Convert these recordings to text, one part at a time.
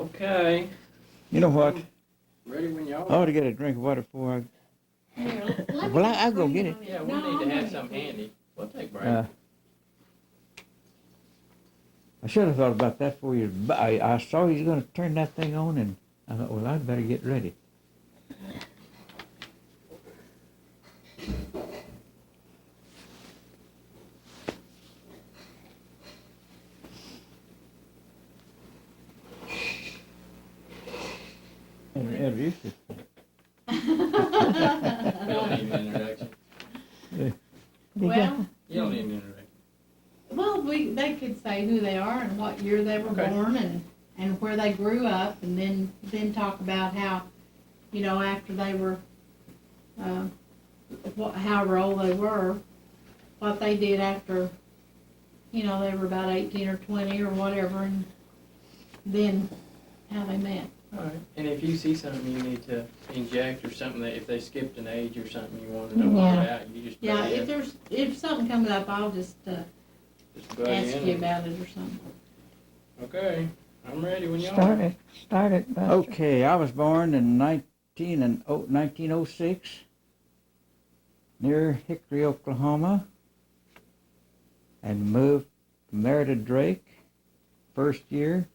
Okay. You know what? Ready when y'all I ought are. to get a drink of water before I... Here, let me Well, just I'll go bring get it it. on in. Yeah, we No, need I'll to have bring some it to you. handy. We'll take break. I should have thought about that for you. But I saw you was going to turn that thing on, and I thought, well, I'd better get ready. Introduce it. We don't need an introduction. Well, You don't need an introduction. well, they could say who they are and what year they were Okay. born and where they grew up, and then talk about how, after they were, however old they were, what they did after, they were about 18 or 20 or whatever, and then how they met. All right. And if you see something you need to inject or something, that if they skipped an age or something you want to know Yeah. about, you just Yeah, butt in. if something comes up, I'll just Just butt ask in you and- about it or something. Okay. I'm ready when y'all are. Start it, Buster. Okay, I was born in 1906 near Hickory, Oklahoma, and moved from there to Drake. First year,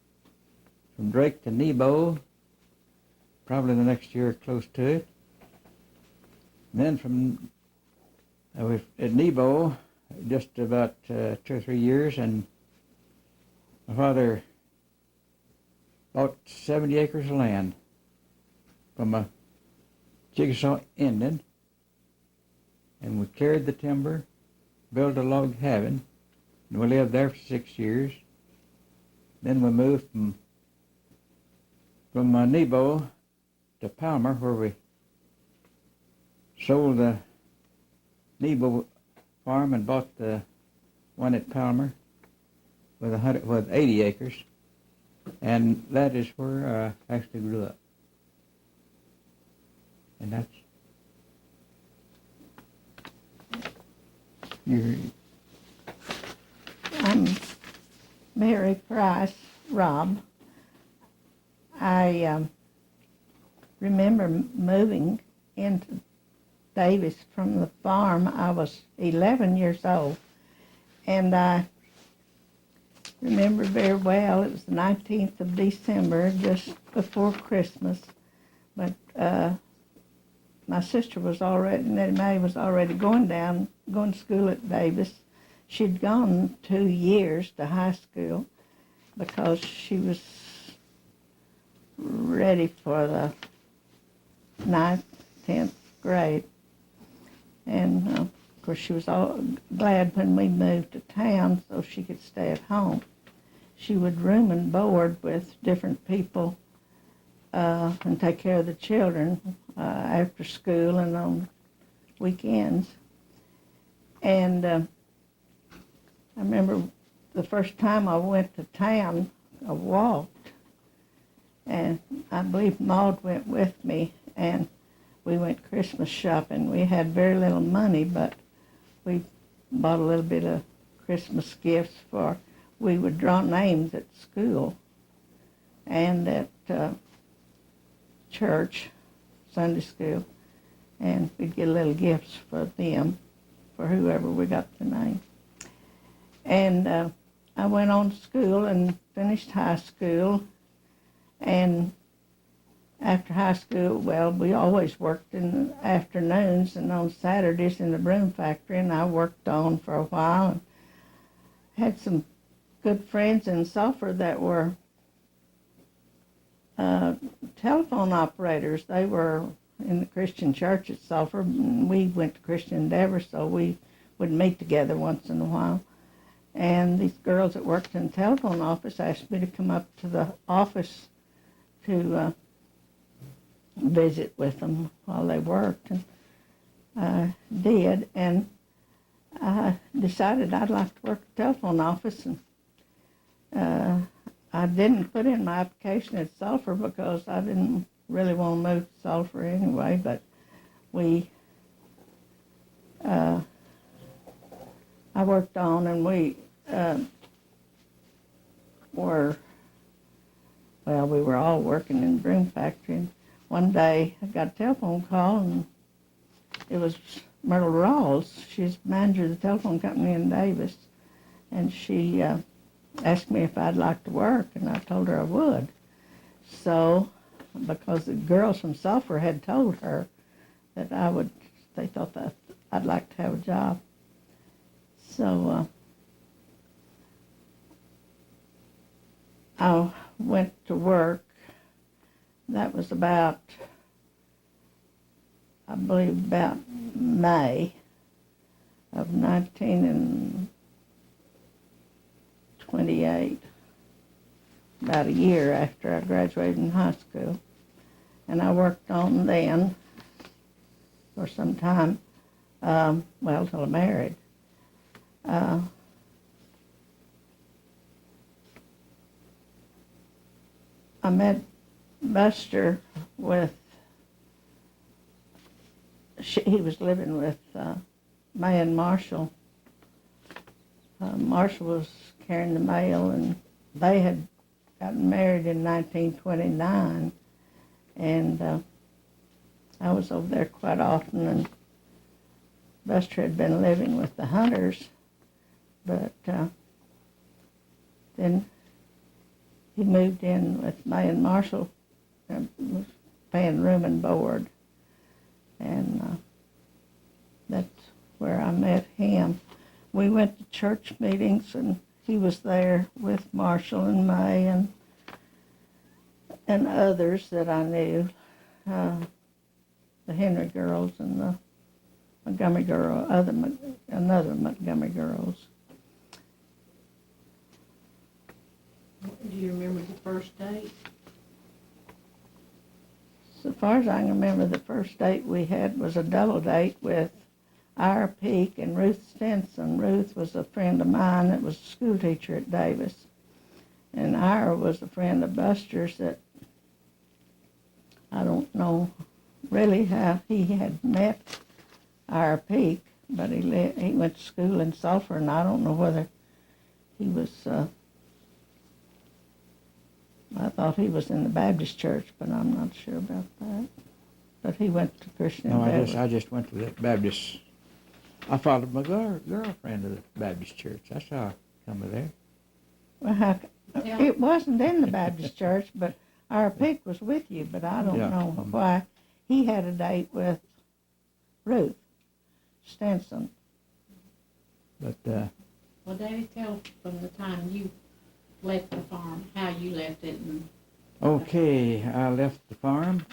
from Drake to Nebo, probably the next year close to it. Then I was at Nebo just about 2 or 3 years, and my father bought 70 acres of land from a Chickasaw Indian, and we carried the timber, built a log cabin, and we lived there for 6 years. Then we moved from Nebo to Palmer, where we sold the Nebo farm and bought the one at Palmer with 80 acres. And that is where I actually grew up. And that's your... I'm Mary Robb. I remember moving into Davis from the farm. I was 11 years old, and I remember very well. It was the 19th of December, just before Christmas. But my sister was already, Nettie Mae was already going to school at Davis. She'd gone 2 years to high school because she was ready for the 9th, 10th grade. And of course she was all glad when we moved to town so she could stay at home. She would room and board with different people and take care of the children after school and on weekends. And I remember the first time I went to town, I walked, and I believe Maud went with me, and we went Christmas shopping. We had very little money, but we bought a little bit of Christmas gifts we would draw names at school and at church, Sunday school, and we'd get little gifts for them, for whoever we got the name. And I went on to school and finished high school, and after high school, well, we always worked in the afternoons and on Saturdays in the broom factory, and I worked on for a while and had some good friends in Sulphur that were telephone operators. They were in the Christian church at Sulphur, and we went to Christian Endeavor, so we would meet together once in a while. And these girls that worked in the telephone office asked me to come up to the office to visit with them while they worked, and I did, and I decided I'd like to work at the telephone office, and I didn't put in my application at Sulphur because I didn't really want to move to Sulphur anyway, but I worked on, and we were all all working in the broom factory. And one day I got a telephone call, and it was Myrtle Rawls. She's manager of the telephone company in Davis. And she asked me if I'd like to work, and I told her I would. So, because the girls from Sulphur had told her that they thought that I'd like to have a job. So I went to work. That was about, I believe, about May of 1928, about a year after I graduated in high school. And I worked on then for some time, till I married. I met Buster he was living with May and Marshall. Marshall was carrying the mail, and they had gotten married in 1929, and I was over there quite often, and Buster had been living with the Hunters, but then he moved in with May and Marshall and was paying room and board, and that's where I met him. We went to church meetings, and he was there with Marshall and May and others that I knew, the Henry girls and the Montgomery girl, another Montgomery girls. Do you remember the first date? So far as I can remember, the first date we had was a double date with Ira Peak and Ruth Stinson. Ruth was a friend of mine that was a school teacher at Davis. And Ira was a friend of Buster's that I don't know really how he had met Ira Peak, but he went to school in Sulphur, and I don't know whether he was, I thought he was in the Baptist church, but I'm not sure about that. But he went to Christian Baptist. I just went to the Baptist. I followed my girlfriend to the Baptist church. That's how I come to there. Well, it wasn't in the Baptist church, but our Peak was with you, but I don't know why. He had a date with Ruth Stinson. But Well, Daddy, tell from the time you left the farm, how you left it. And okay, I left the farm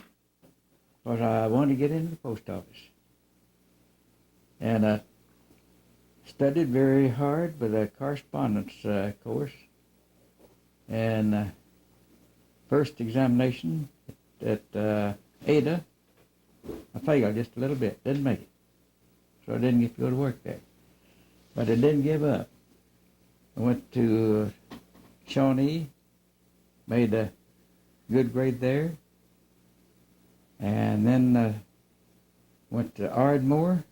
because I wanted to get into the post office. And I studied very hard with a correspondence course. And first examination at Ada, I failed just a little bit, didn't make it. So I didn't get to go to work there. But I didn't give up. I went to Shawnee, made a good grade there, and then went to Ardmore,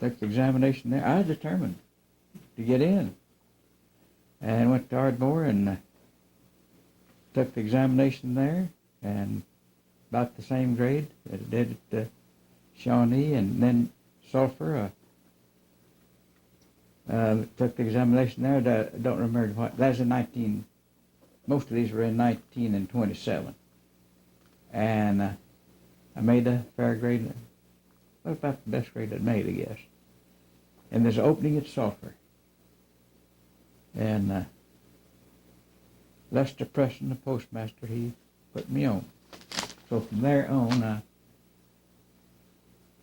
took the examination there. I was determined to get in, and went to Ardmore and took the examination there, and about the same grade that I did at Shawnee, and then Sulphur. Took the examination there. I don't remember what. That was in most of these were in 19 and 27. And I made a fair grade. Well, about the best grade I'd made, I guess. And there's an opening at Sulphur. And Lester Preston, the postmaster, he put me on. So from there on, I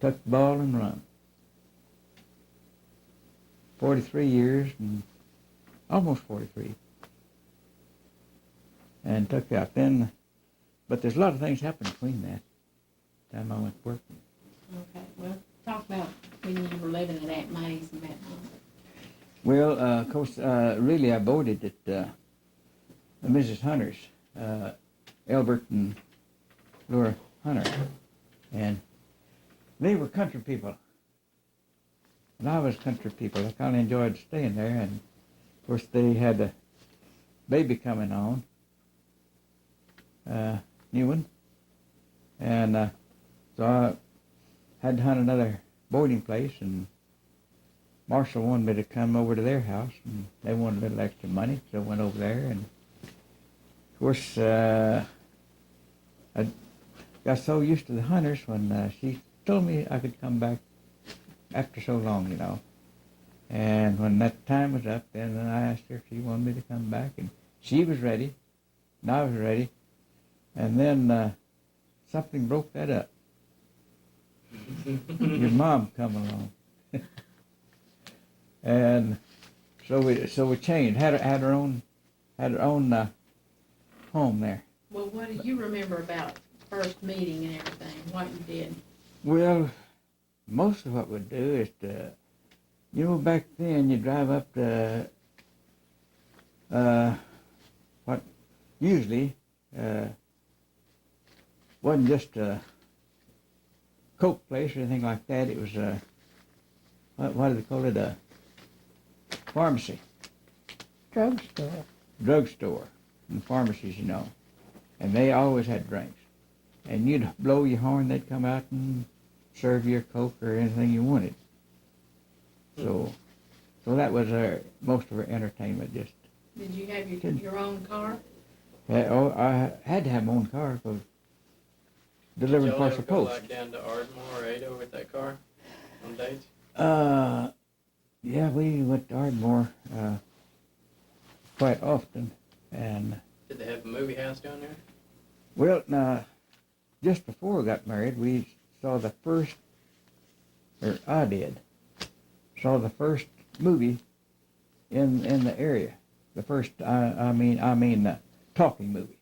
took the ball and run. 43 years, and almost 43, and took out then. But there's a lot of things happened between that time I went working. okay, well, talk about when you were living at Aunt May's and that. Well, of course, really I boarded at Mrs. Hunter's, Elbert and Laura Hunter, and they were country people. And I was country people. I kind of enjoyed staying there. And, of course, they had a baby coming on. new one. And so I had to hunt another boarding place, and Marshall wanted me to come over to their house, and they wanted a little extra money, so I went over there. And of course, I got so used to the hunters when she told me I could come back after so long, you know. And when that time was up, then I asked her if she wanted me to come back, and she was ready, and I was ready. And then something broke that up. Your mom come along. And so we changed, had our own home there. Well, what do you remember about first meeting and everything, what you did? Well, most of what we do is to, you know, back then you drive up to what usually wasn't just a Coke place or anything like that. It was a, what do they call it, a pharmacy. Drugstore and pharmacies, you know. And they always had drinks. And you'd blow your horn, they'd come out and serve you a Coke or anything you wanted. So that was most of our entertainment. Just Did you have your own car? I had to have my own car for delivering Did y'all parcel ever go post. like down to Ardmore or Ado with that car on dates? Yeah, we went to Ardmore quite often, and Did they have a movie house down there? well, now, just before we got married, we saw the first, or I did, saw the first movie in the area. The first, I mean, talking movie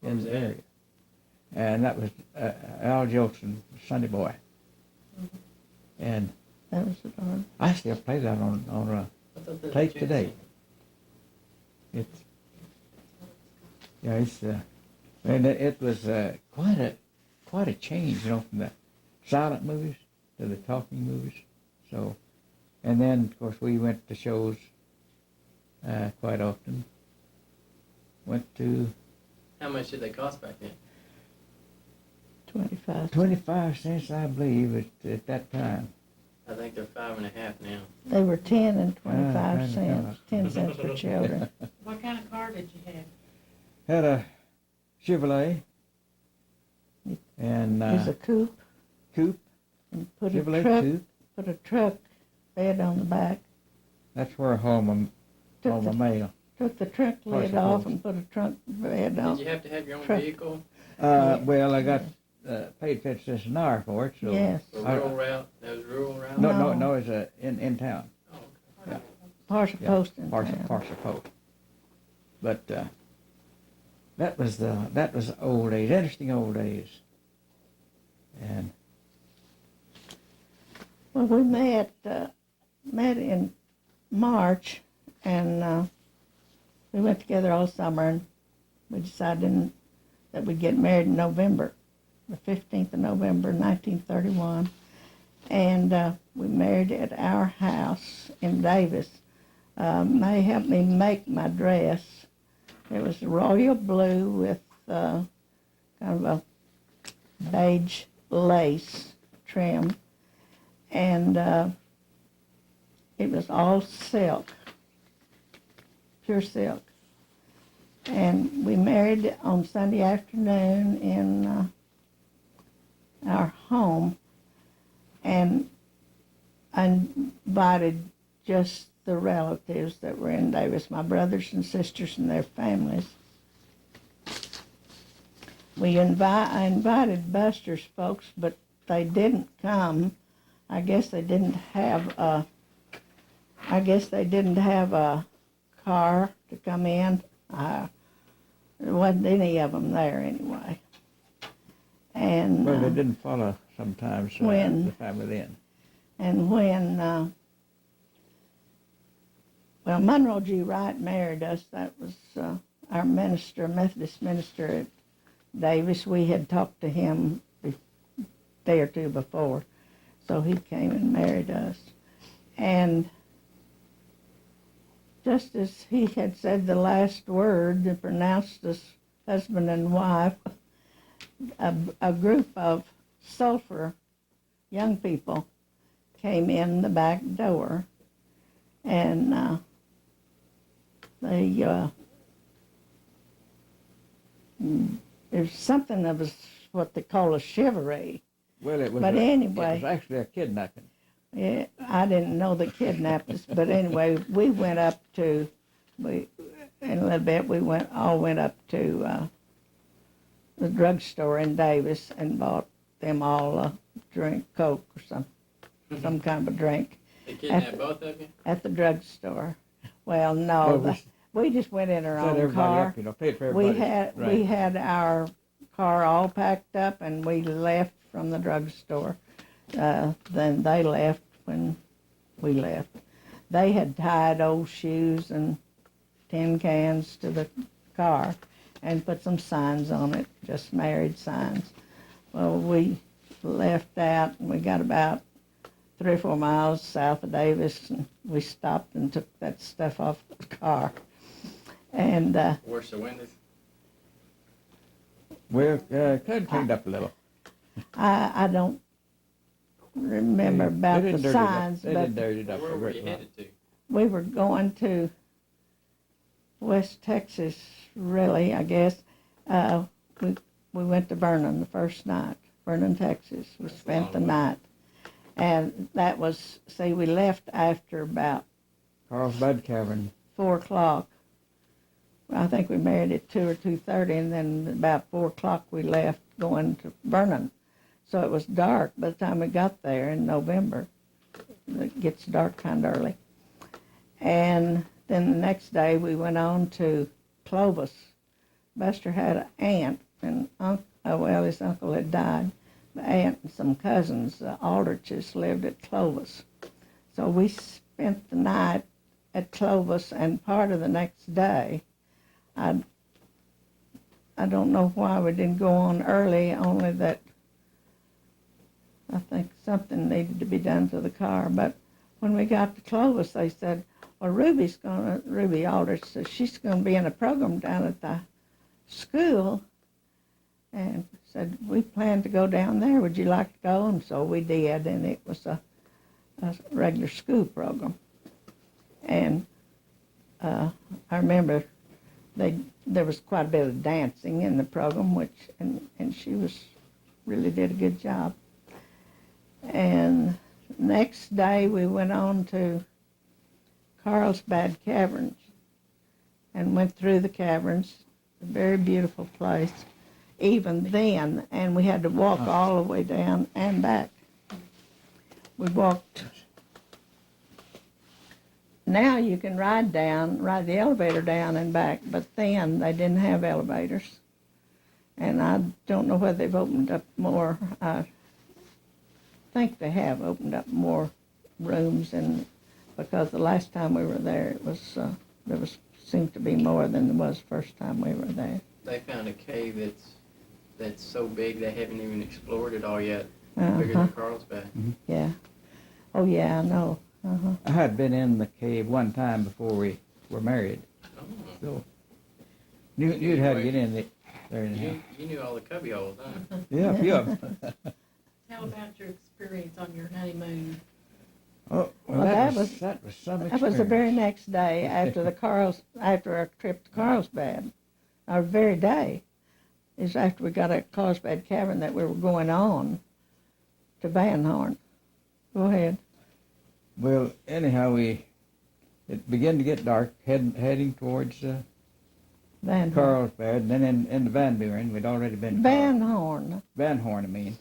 Where in was the that? area, and that was Al Jolson, Sunday Boy, and That was the darn. I still play that on I thought that was tape Jet today. Set. It's yeah, it's and it was quite a change, you know, from the silent movies to the talking movies. So, and then of course we went to shows quite often. Went to How much did they cost back then? 25. 25 cents, I believe, at that time. I think they're 5.5 now. They were 10 and 25 kind cents. of. 10 cents for children. What kind of car did you have? Had a Chevrolet and It was a coupe coupe, and put Chevrolet coupe. a truck bed on the back. That's where I haul my mail. Took the truck lid Parcel off post. and put a trunk bed on. Did you have to have your own Truck. vehicle? Well, I got paid 50 cents an hour for it, so Yes. For I- rural route? That was rural route? no, it's in town. Oh, okay. Parcel Yeah, post in Parcel town. post. But that was the old days, interesting old days. And Well, we met in March, and we went together all summer, and we decided that we'd get married in November, the 15th of November, 1931. And we married at our house in Davis. They helped me make my dress. It was royal blue with kind of a beige lace trim, and it was all silk, pure silk. And we married on Sunday afternoon in our home, and I invited just the relatives that were in Davis, my brothers and sisters and their families. I invited Buster's folks, but they didn't come. I guess they didn't have a car to come in. There wasn't any of them there anyway. And well, they didn't follow sometimes when- the family then. And when Monroe G. Wright married us, that was our minister, Methodist minister at Davis. We had talked to him a day or two before, so he came and married us. And just as he had said the last word and pronounced us husband and wife, a group of sulfur young people came in the back door, and there's something that was what they call a chivalry. Well, it was. But anyway, it was actually a kidnapping. Yeah, I didn't know they kidnapped us, but anyway, we went up to, in a little bit, all went up to the drugstore in Davis and bought them all a drink, Coke or some kind of a drink. They kidnapped both of you? At the drugstore. Well, no, Well, we just went in our Set own everybody car. up, you know, paid for We everybody. we had our car all packed up, and we left from the drugstore. Then they left when we left. They had tied old shoes and tin cans to the car and put some signs on it, just married signs. Well, we left that, and we got about 3 or 4 miles south of Davis, and we stopped and took that stuff off the car. And Worse the windows? Well, could cleaned up a little. I don't remember about They the didn't dirty signs, They but didn't dirty it up. Where a were great you lot. headed to? we were going to West Texas, really, I guess. We went to Vernon the first night, Vernon, Texas. We That's a spent the long way. night. And that was, see, we left after about Carlsbad Cavern. 4 o'clock. I think we married at 2 or 2:30, and then about 4 o'clock we left going to Vernon. So it was dark by the time we got there in November. It gets dark kind of early. And then the next day we went on to Clovis. Buster had an aunt, and his uncle had died. The aunt and some cousins, the Aldriches, lived at Clovis. So we spent the night at Clovis, and part of the next day. I don't know why we didn't go on early, only that I think something needed to be done to the car. But when we got to Clovis, they said, well, Ruby Aldrich says she's going to be in a program down at the school, and said, we plan to go down there. Would you like to go? And so we did, and it was a regular school program. And I remember there was quite a bit of dancing in the program, and she really did a good job. And next day we went on to Carlsbad Caverns and went through the caverns. A very beautiful place, even then, and we had to walk all the way down and back. We walked. Now you can ride the elevator down and back, but then they didn't have elevators. And I don't know whether they've opened up more. I think they have opened up more rooms, and because the last time we were there, seemed to be more than there was the first time we were there. They found a cave that's so big they haven't even explored it all yet. Uh-huh. Bigger than Carlsbad. Yeah. Oh yeah, I know. Uh-huh. I had been in the cave one time before we were married, Oh. so you'd had to get in there. You knew all the cubby holes, huh? Yeah, yeah. How about your experience on your honeymoon? Oh, well, Well, that that was was- some experience. That was the very next day after our trip to Carlsbad. Our very day is after we got at Carlsbad Cavern that we were going on to Van Horn. Go ahead. Well, anyhow, it began to get dark, heading towards Van Horn. Carlsbad, and then in the Van Buren, we'd already been to Van Horn. Van Horn, I mean.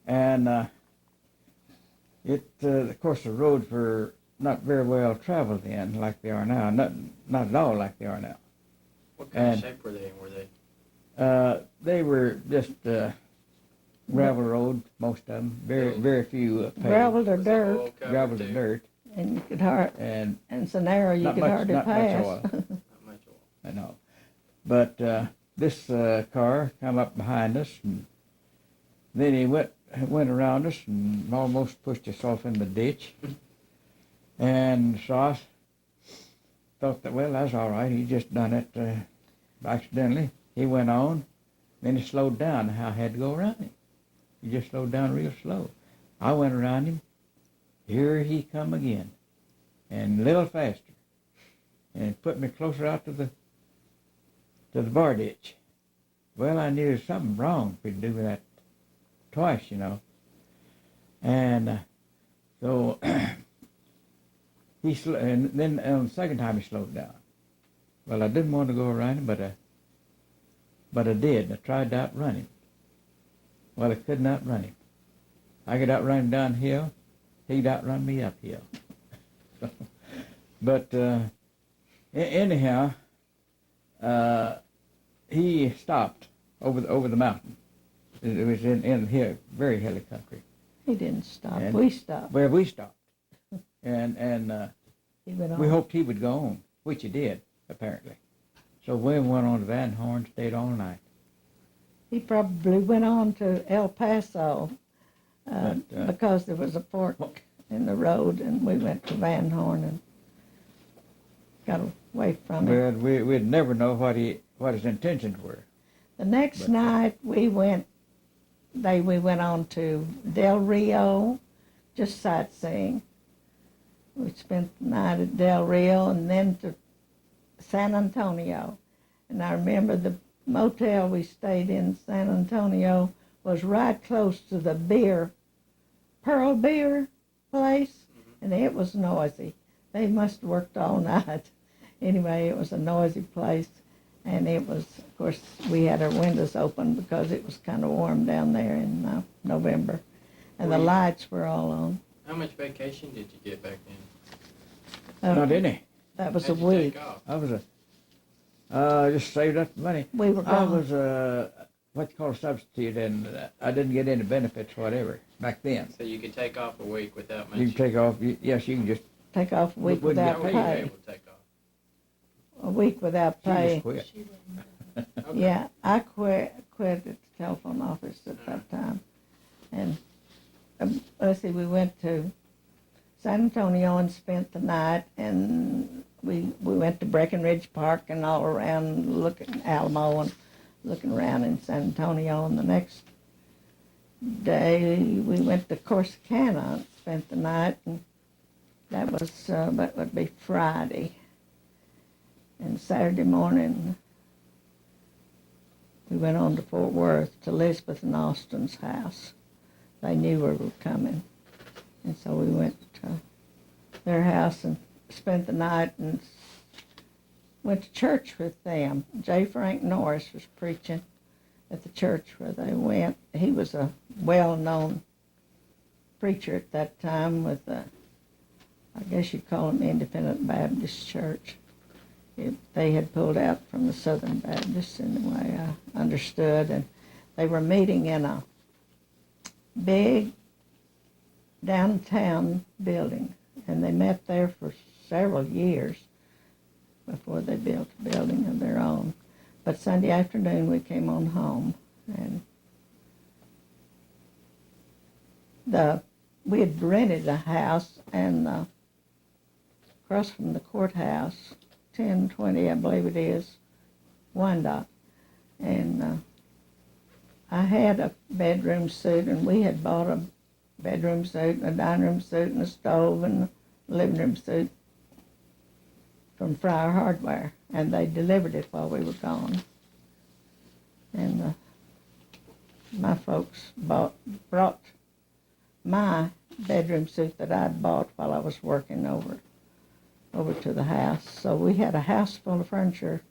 And of course, the roads were not very well traveled then, like they are now. Not at all like they are now. What kind And- of shape were they in? Were they? They were just gravel roads, most of them. Very few paved. Gravel or Was the dirt, oil covered Gravel too? to dirt, and you could and and so narrow you Not could much- hardly not much pass. oil. Not much oil. I know. But this car come up behind us, and then he went around us and almost pushed us off in the ditch. And so I thought that, well, that's all right. He just done it accidentally. he went on, then he slowed down. I had to go around him. He just slowed down real slow. I went around him. Here he come again, and a little faster, and put me closer out to the bar ditch. Well, I knew there was something wrong if he'd do that twice, you know. And so and then on the second time he slowed down. Well, I didn't want to go around him, but I did. I tried to outrun him. Well, I couldn't outrun him. I could outrun him downhill. He'd outrun me uphill. But anyhow, he stopped over the mountain. It was in here, very hilly country. He didn't stop. And- We stopped. Well, we stopped, and He went on. we hoped he would go on, which he did, apparently. So we went on to Van Horn, stayed all night. He probably went on to El Paso But, because there was a fork in the road, and we went to Van Horn and got away from it. Well, we'd never know what his intentions were. The next but- night we went on to Del Rio, just sightseeing. We spent the night at Del Rio and then to San Antonio. And I remember the motel we stayed in San Antonio was right close to the Pearl Beer place, and it was noisy. They must have worked all night. Anyway, it was a noisy place, and it was, of course, we had our windows open because it was kind of warm down there in November, and the lights were all on. How much vacation did you get back then? Not any. That was How'd a you week. take off? I was just saved up the money. We were I gone. was what you call a substitute, and I didn't get any benefits whatever back then. So you could take off a week without much. You can take off. Yes, you can just Take off a week Wouldn't without get How were you pay. able to take off? A week without you pay. just quit. Okay. Yeah, I quit at the telephone office at that time. And let's see, we went to San Antonio and spent the night, and we went to Breckenridge Park and all around looking Alamo and looking around in San Antonio. And the next day we went to Corsicana and spent the night, and that would be Friday. And Saturday morning we went on to Fort Worth to Elizabeth and Austin's house. They knew we were coming, and so we went to their house and spent the night and went to church with them. J. Frank Norris was preaching at the church where they went. He was a well-known preacher at that time with I guess you'd call him Independent Baptist Church. They had pulled out from the Southern Baptists in the way I understood, and they were meeting in a big downtown building, and they met there for several years before they built a building of their own. But Sunday afternoon we came on home, and we had rented a house, and across from the courthouse, 1020, I believe it is, Wyandotte. And I had a bedroom suit, and we had bought a bedroom suit, and a dining room suit, and a stove, and a living room suit from Friar Hardware, and they delivered it while we were gone. And my folks brought my bedroom suit that I'd bought while I was working over to the house. So we had a house full of furniture,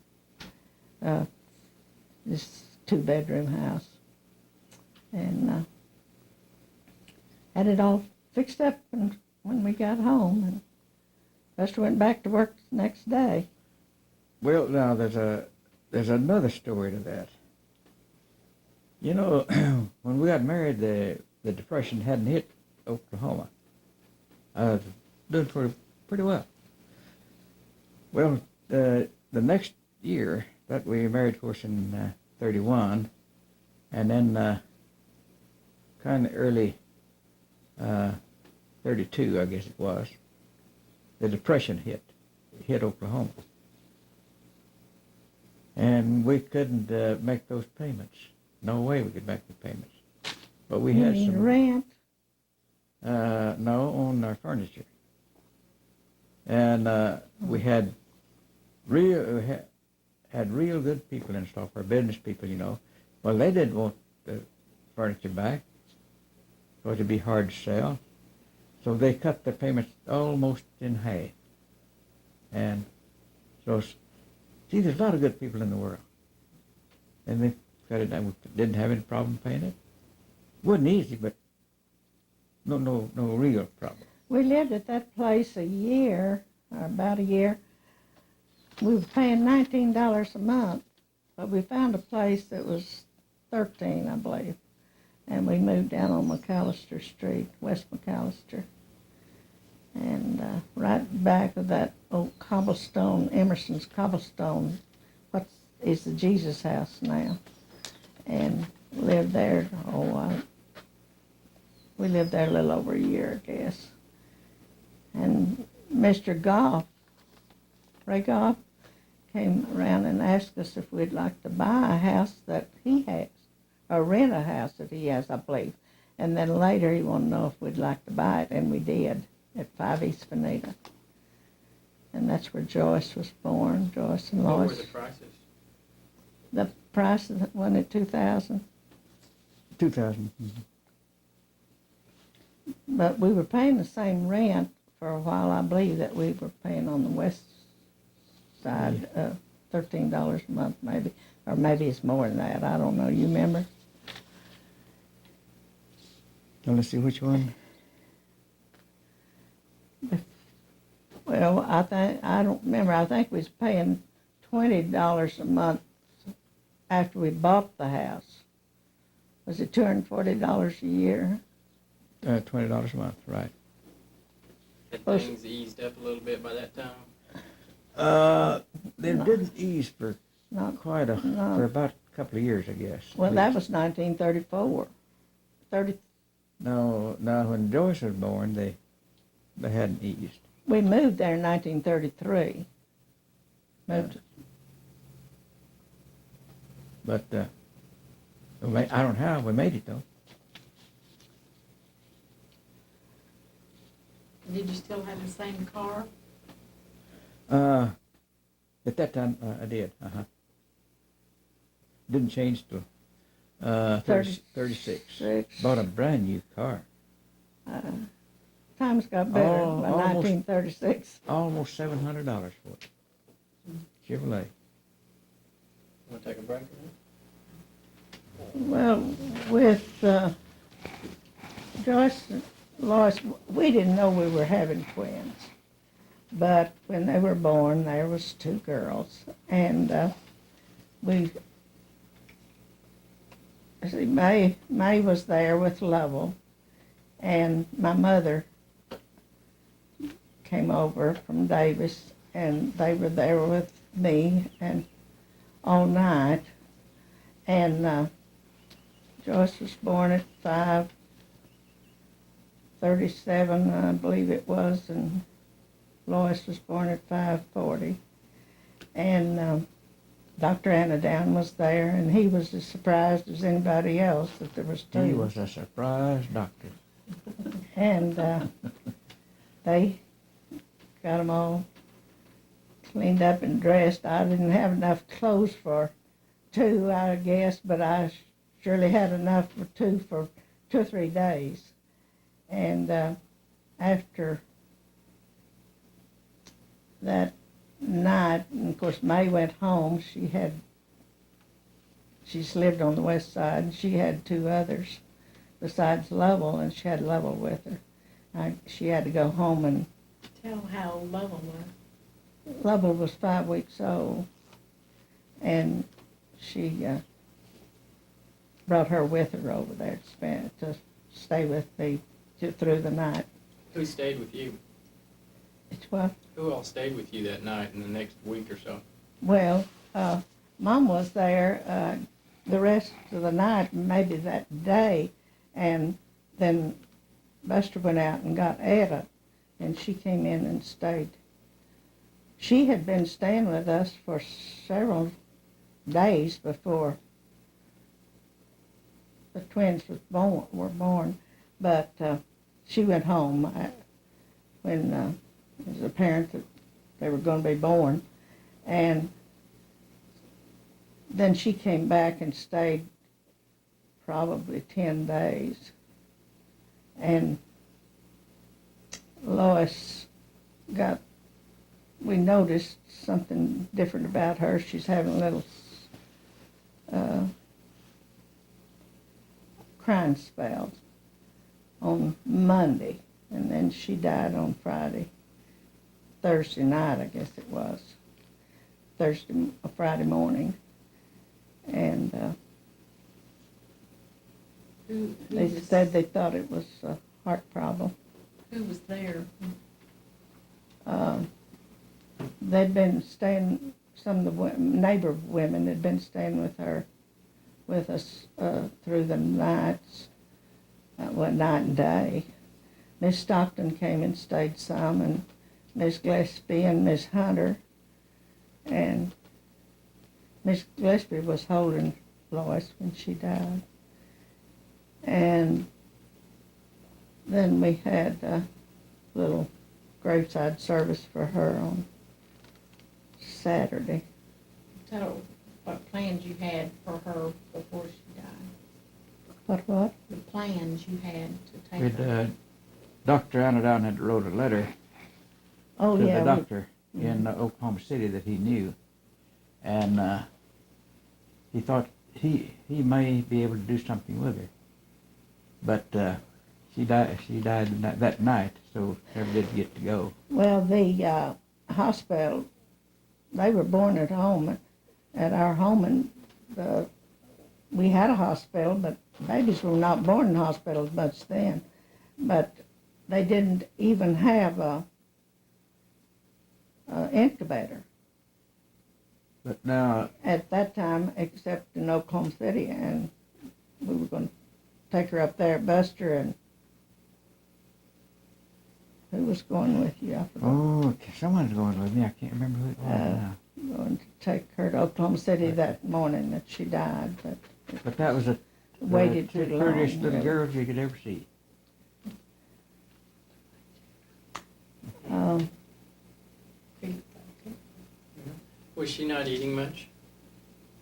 this 2-bedroom house, and had it all fixed up when we got home, and Buster went back to work the next day. Well, now there's another story to that. You know, when we got married, the Depression hadn't hit Oklahoma. I was doing pretty well. Well, the next year that we married, of course, in 31, and then kind of early 32, I guess it was, the Depression hit Oklahoma. And we couldn't make those payments. No way we could make the payments. But we You had mean some. rent? No, on our furniture. And we had had real good people in store for business people, you know. Well, they didn't want the furniture back, so it'd be hard to sell. So they cut the payments almost in half. And so, see, there's a lot of good people in the world. And they cut it down. We didn't have any problem paying it. Wasn't easy, but no real problem. We lived at that place a year, or about a year. We were paying $19 a month, but we found a place that was $13, I believe. And we moved down on McAllister Street, West McAllister. And right back of that old cobblestone, Emerson's cobblestone, what is the Jesus House now. And lived there, we lived there a little over a year, I guess. And Mr. Goff, Ray Goff, came around and asked us if we'd like to buy a house that he has, or rent a house that he has, I believe. And then later he wanted to know if we'd like to buy it, and we did, at 5 East Veneta. And that's where Joyce was born, Joyce and What Lois. were the prices? The price, wasn't it $2,000? 2000. But we were paying the same rent for a while, I believe, that we were paying on the west side, $13 a month maybe, or maybe it's more than that, I don't know, you remember? Now let's see which one. Well, I don't remember, I think we was paying $20 a month after we bought the house. Was it $240 a year? $20 a month, right. Had Well, things eased up a little bit by that time? They No. didn't ease for Not, quite a, No. for about a couple of years, I guess. well, that was 1934. 30, No, when Joyce was born, they hadn't eased. we moved there in 1933. Moved, But I don't know how we made it though. Did you still have the same car? At that time, I did. Didn't change till 36. 36. Bought a brand new car. Times got better Oh, by almost. 1936. Almost $700 for it. Chevrolet. Want to take a break? Well, with Joyce and Lois, we didn't know we were having twins. But when they were born, there was 2 girls. And May was there with Lovell. And my mother came over from Davis, and they were there with me and all night. And Joyce was born at 5:37, I believe it was, and Lois was born at 5:40. And Dr. Anadown was there, and he was as surprised as anybody else that there was 2. He was a surprise doctor. And they got them all cleaned up and dressed. I didn't have enough clothes for 2, I guess, but I surely had enough for 2 for 2 or 3 days. And after that night, and of course May went home. She's lived on the west side, and she had 2 others besides Lovell, and she had Lovell with her. She had to go home, and Tell how Lovell was. Lovell was 5 weeks old, and she brought her with her over there to stay with me through the night. Who stayed with you? It's what? Who all stayed with you that night and the next week or so? Well, Mom was there the rest of the night, maybe that day, and then Buster went out and got Etta, and she came in and stayed. She had been staying with us for several days before the twins were born, but she went home when it was apparent that they were going to be born, and then she came back and stayed probably 10 days, and Lois we noticed something different about her. She's having a little crying spells on Monday, and then she died on Thursday night, I guess it was, Friday morning, and they said they thought it was a heart problem. Who was there? They'd been staying, some of the neighbor women had been staying with us through the nights, night and day. Miss Stockton came and stayed some, and Miss Gillespie and Miss Hunter, and Miss Gillespie was holding Lois when she died. And then we had a little graveside service for her on Saturday. Tell what plans you had for her before she died. What? The plans you had to take With her. Dr. Anodown had wrote a letter Oh, to yeah. the doctor in Oklahoma City that he knew, and he thought he may be able to do something with her, but she died that night, so never did get to go. Well, the hospital, they were born at home, at our home, and we had a hospital, but babies were not born in hospitals much then. But they didn't even have a incubator But now, at that time, except in Oklahoma City, and we were going to take her up there at Buster, and who was going with you? I forgot. someone's going with me. I can't remember who it was now. Going to take her to Oklahoma City that morning that she died, But that was waited the too long. prettiest little really. girl you could ever see. Was she not eating much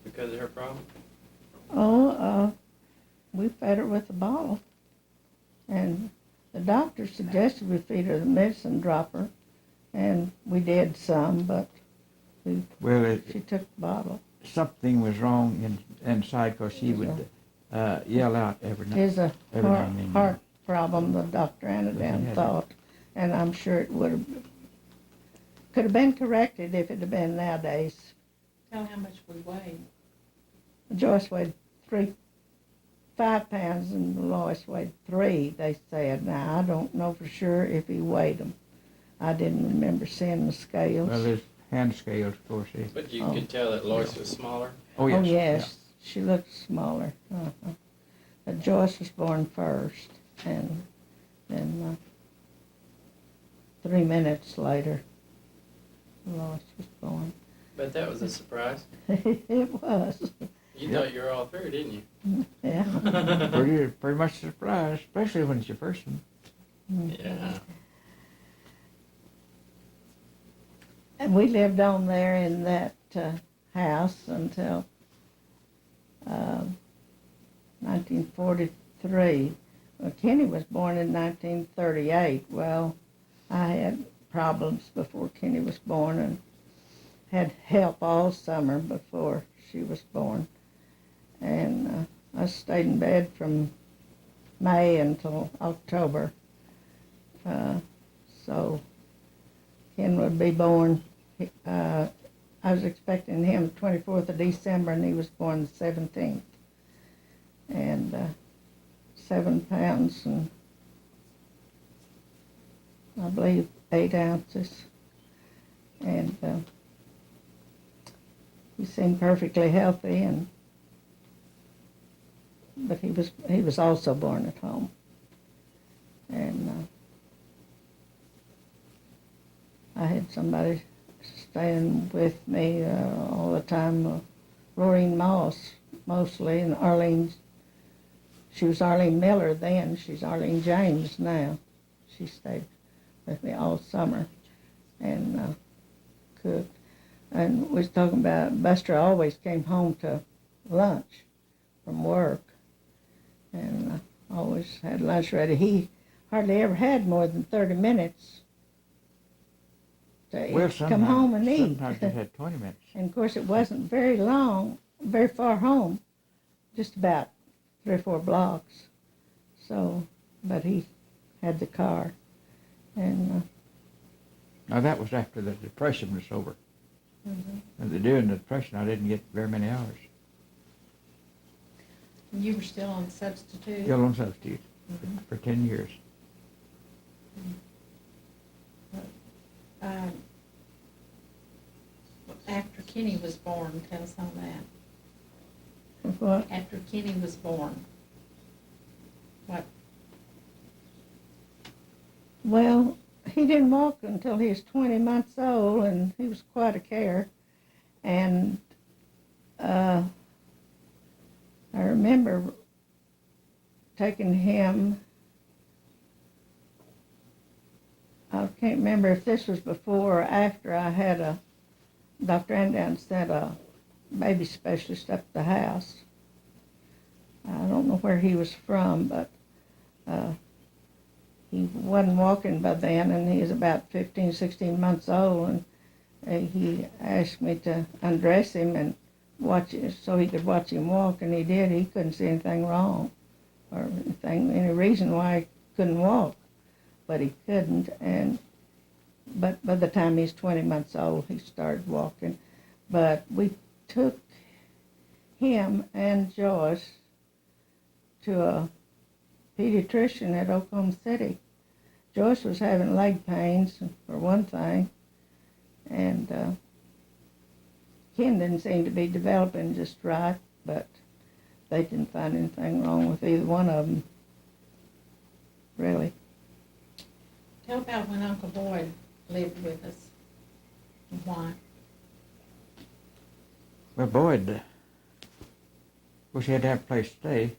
because of her problem? We fed her with a bottle, and the doctor suggested we feed her the medicine dropper, and we did some, but Well, she took the bottle. something was wrong inside because she would yell out every night. It's a Every now and then. heart problem, the Dr. Yeah. Anodown thought, and I'm sure it could have been corrected if it had been nowadays. Tell how much we weighed. Joyce weighed 5 pounds, and Lois weighed 3, they said. Now, I don't know for sure if he weighed them. I didn't remember seeing the scales. Well, there's hand scales, of course. But you could tell that Lois was smaller. Oh, yes. Oh, yes, she looked smaller. But Joyce was born first, and then 3 minutes later, Lois was born. But that was a surprise. It was, You Yep. thought you were all through, didn't you? yeah. Pretty much surprised, especially when it's your first one. Yeah. And we lived on there in that house until 1943. Well, Kenny was born in 1938. Well, I had problems before Kenny was born and had help all summer before she was born. And I stayed in bed from May until October. So Ken would be born. I was expecting him 24th of December, and he was born the 17th. And 7 pounds and I believe 8 ounces. And he seemed perfectly healthy, but he was also born at home. And I had somebody staying with me all the time, Lorraine Moss mostly, and Arlene. She was Arlene Miller then. She's Arlene James now. She stayed with me all summer and cooked. And we was talking about Buster always came home to lunch from work and always had lunch ready. He hardly ever had more than 30 minutes to Well, come home and eat. Sometimes we had 20 minutes. And of course, it wasn't very long, very far home, just about 3 or 4 blocks. So, but he had the car. And Now that was after the Depression was over. Mhm. And during the Depression, I didn't get very many hours. You were still on substitute? Still on substitute Mhm. for 10 years. After Kenny was born, tell us on that. what? After Kenny was born, what? Well, he didn't walk until he was 20 months old, and he was quite a care. And I remember taking him. I can't remember if this was before or after I had Dr. Andan sent a baby specialist up to the house. I don't know where he was from, but he wasn't walking by then, and he was about 15, 16 months old, and he asked me to undress him and watch it so he could watch him walk, and he did. He couldn't see anything wrong or any reason why he couldn't walk, but he couldn't. But by the time he's 20 months old, he started walking. But we took him and Joyce to a pediatrician at Oklahoma City. Joyce was having leg pains, for one thing, and Ken didn't seem to be developing just right, but they didn't find anything wrong with either one of them, really. Tell about when Uncle Boyd lived with us and why. Well, Boyd, of course, he had to have a place to stay.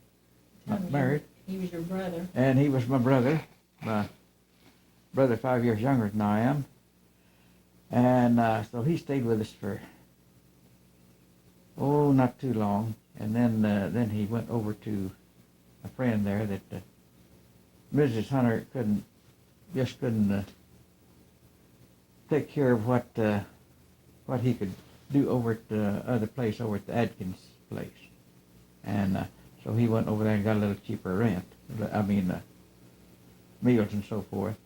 Tell Not me, married. He was your brother. And he was my brother 5 years younger than I am. And so he stayed with us for, not too long. And then he went over to a friend there that Mrs. Hunter couldn't take care of what he could do over at the other place, over at the Adkins place. And so he went over there and got a little cheaper rent. Meals and so forth.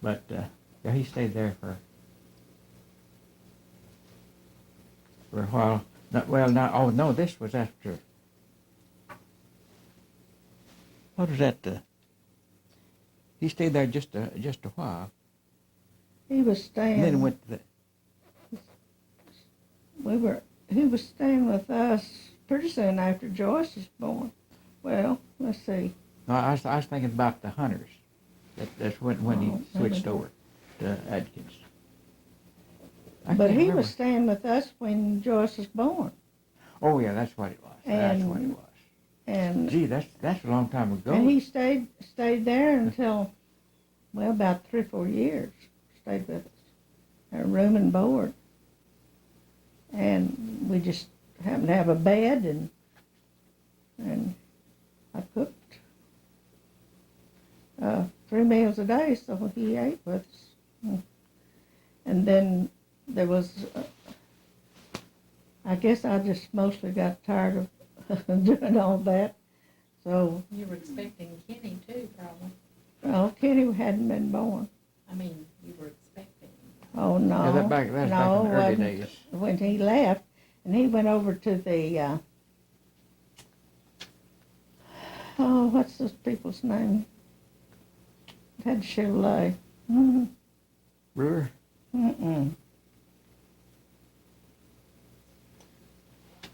But yeah, he stayed there for a while. This was after. What was that? He stayed there just a while. He was staying. And then he went to He was staying with us pretty soon after Joyce was born. Well, let's see. No, I was thinking about the Hunters. That's when he switched maybe. over to Adkins. But he was staying with us when Joyce was born. Oh yeah, that's what it was. That's what it And- was. And Gee, that's a long time ago. and he stayed there until, well, about 3 or 4 years. Stayed with us, a room and board, and we just happened to have a bed, and I cooked 3 meals a day, so he ate with us. And then there was, I guess I just mostly got tired of doing all that. So, You were expecting Kenny too, probably. well, Kenny hadn't been born. I mean, you were expecting. Oh, no. Yeah, that's back in the early wasn't days. When he left, and he went over to the, what's those people's name? It had Chevrolet. Mm-hmm. Brewer. Mm-mm.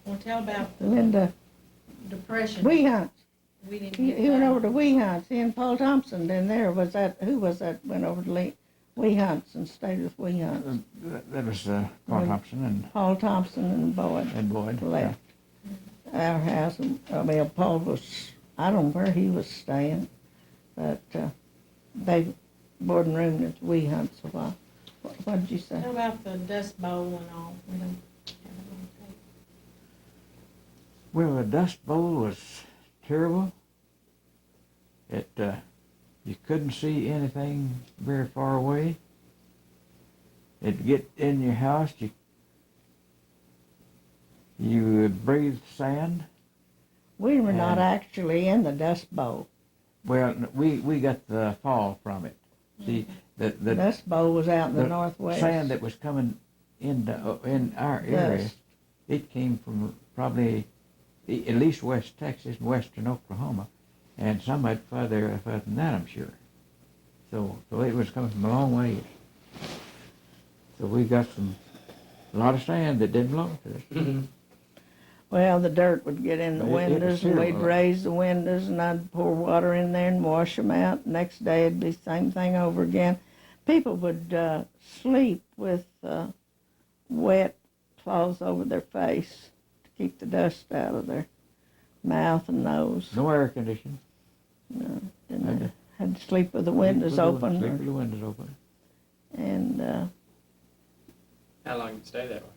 Well, tell about the Linda depression. Weehunt. We didn't He get went that. over to Weehunt. He and Paul Thompson. Then there was that. Who was that? Went over to Weehunts and stayed with Weehunts. That was Paul Thompson Paul Thompson and Boyd and Boyd. left our house. And, Paul was, I don't know where he was staying, but they boarding room at Weehunts a while. What did you say? How about the Dust Bowl and all? We don't have it on tape. Well, the Dust Bowl was terrible. It you couldn't see anything very far away. It'd get in your house, you would breathe sand. We were not And- actually in the Dust Bowl. Well, we got the fall from it. See, The the Dust Bowl was out in the the northwest. sand that was coming in our area, Dust. it came from probably at least West Texas and western Oklahoma, and some of it further than that, I'm sure. So it was coming from a long ways. So we got a lot of sand that didn't belong to us. Mm-hmm. Well, the dirt would get in the It was windows, and we'd terrible. raise the windows, and I'd pour water in there and wash them out. Next day, it'd be the same thing over again. People would sleep with wet cloths over their face to keep the dust out of their mouth and nose. No air conditioning. No, Had didn't to- had to sleep with the windows open. Sleep with the windows open. And How long did it stay that way?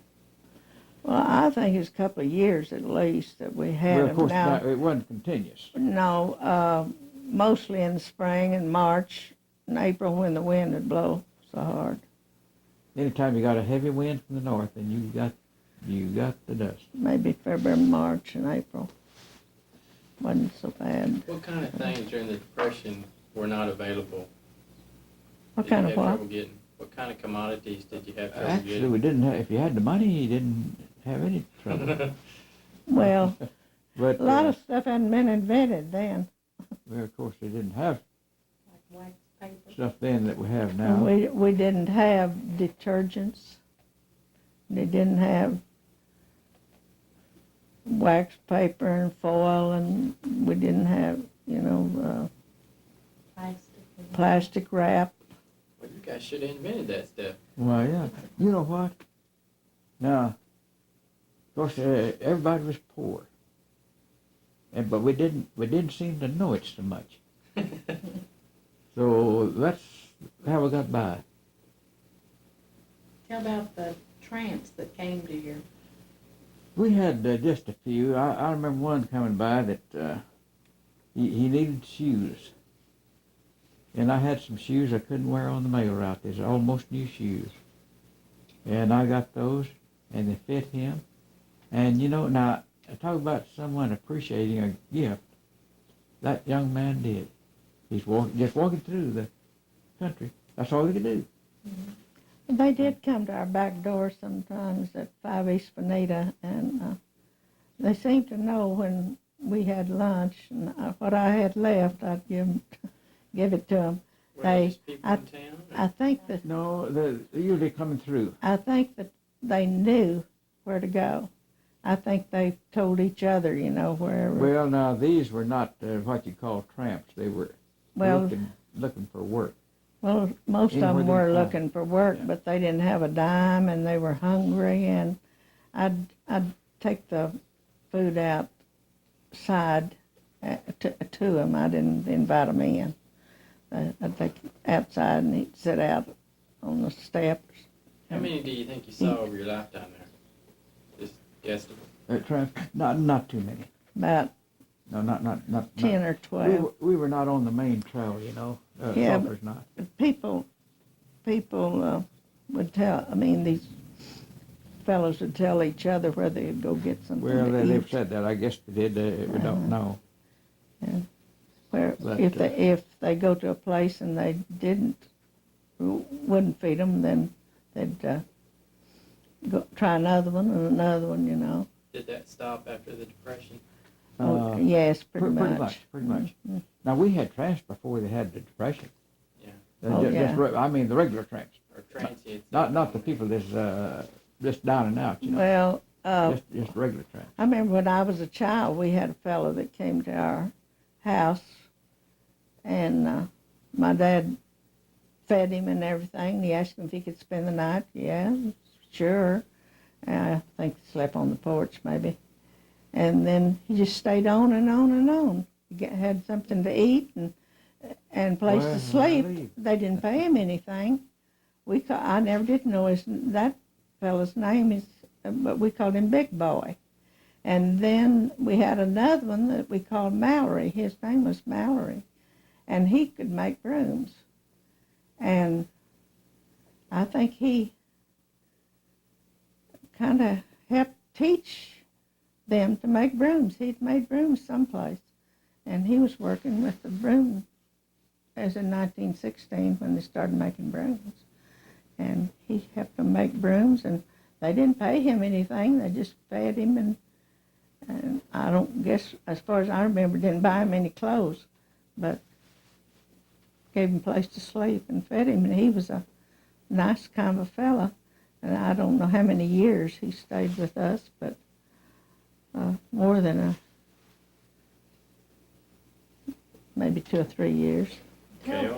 well, I think it's a couple of years at least that we had Well, of them. course, Now, it wasn't continuous. no, mostly in the spring and March and April when the wind would blow so hard. Anytime you got a heavy wind from the north, and you got the dust. Maybe February, March, and April. Wasn't so bad. What kind of things during the Depression were not available? What Did kind you of have what? trouble getting? What kind of commodities did you have trouble Actually, getting? we didn't have. If you had the money, you didn't have any trouble. Well, But a lot of stuff hadn't been invented then. well, of course, they didn't have Like wax paper? stuff then that we have And now. we didn't have detergents. They didn't have wax paper and foil, and we didn't have, Plastic. and- plastic wrap. Well, you guys should have invented that stuff. Well, yeah. You know what? Now, of course, everybody was poor, but we didn't seem to know it so much. So that's how we got by. How about the tramps that came to your, We had just a few. I remember one coming by that he needed shoes. And I had some shoes I couldn't wear on the mail route. These are almost new shoes. And I got those, and they fit him. And, now, I talk about someone appreciating a gift. That young man did. He's just walking through the country. That's all he could do. They did come to our back door sometimes at 5 East Bonita, and they seemed to know when we had lunch, and what I had left, I'd give it to them. Were Hey, these people in town? or- I think that No, they're usually coming through. they knew where to go. I think they told each other, wherever. Well, now, these were not what you call tramps. They were Well, looking for work. Well, most of Anywhere them they were could find. looking for work, Yeah. but they didn't have a dime, and they were hungry, and I'd take the food outside to them. I didn't invite them in. I'd take it outside, and he'd sit out on the steps. How many do you think you saw over your lifetime there? Just guesstimate. Tramps? Not too many. About No, not 10 or 12. We were not on the main trail, Yeah, Sulphur's not. People would tell, these fellows would tell each other where they'd go get something Well, to they've eat. said that. I guess they did. We don't know. Where But, if they go to a place and they wouldn't feed them, then they'd go try another one and another one. Did that stop after the Depression? Yes, pretty much. Pretty much. Mhm. Now, we had tramps before they had the Depression. Yeah. Oh, yeah. The regular tramps. Or transients? Not the people that's just down and out, Well, just regular tramps. I remember when I was a child, we had a fellow that came to our house, and my dad fed him and everything. He asked him if he could spend the night. Yeah, sure. I think he slept on the porch maybe. And then he just stayed on and on and on. He had something to eat and place Well, to sleep. I believe. They didn't pay him anything. I never did know that fella's name is, but we called him Big Boy. And then we had another one that we called Mallory. His name was Mallory. And he could make brooms. And I think he kind of helped teach them to make brooms. He'd made brooms someplace. And he was working with the broom as in 1916 when they started making brooms. And he helped them make brooms, and they didn't pay him anything. They just fed him, and I don't guess, as far as I remember, didn't buy him any clothes, but gave him a place to sleep and fed him. And he was a nice kind of a fella. And I don't know how many years he stayed with us, but more than maybe 2 or 3 years. Okay,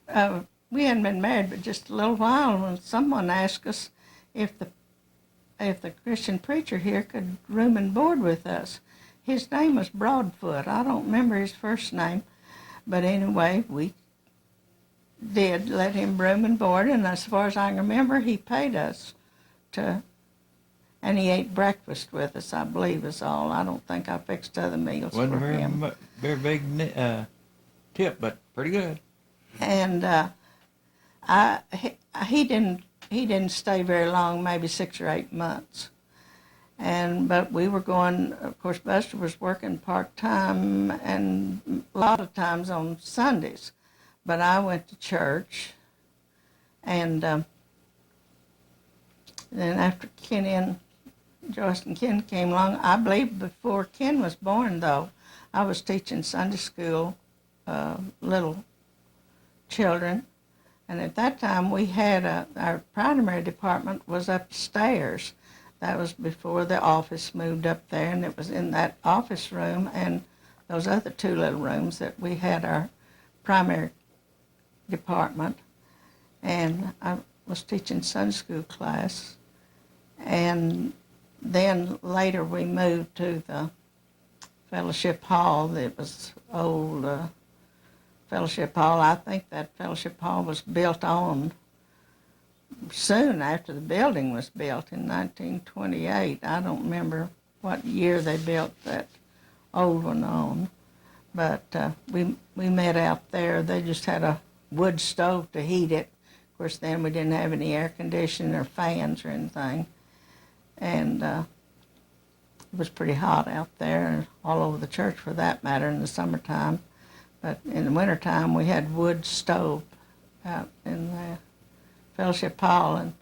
on. We hadn't been married but just a little while when someone asked us if the Christian preacher here could room and board with us. His name was Broadfoot. I don't remember his first name, but anyway, we did let him room and board, and as far as I can remember, he paid us and he ate breakfast with us, I believe is all. I don't think I fixed other meals Wasn't for him. very big tip, but pretty good. And he didn't stay very long, maybe 6 or 8 months. But we were going, of course, Buster was working part-time and a lot of times on Sundays. But I went to church, and then after Joyce and Ken came along, I believe before Ken was born, though, I was teaching Sunday school, little children. And at that time, we had our primary department was upstairs. That was before the office moved up there, and it was in that office room and those other 2 little rooms that we had our primary department. And I was teaching Sunday school class. And then later we moved to the fellowship hall. That was old fellowship hall. I think that fellowship hall was built on soon after the building was built in 1928. I don't remember what year they built that old one on, but we met out there. They just had a wood stove to heat it. Of course, then we didn't have any air conditioning or fans or anything, and it was pretty hot out there, all over the church for that matter, in the summertime. But in the wintertime, we had wood stove out in the fellowship hall, and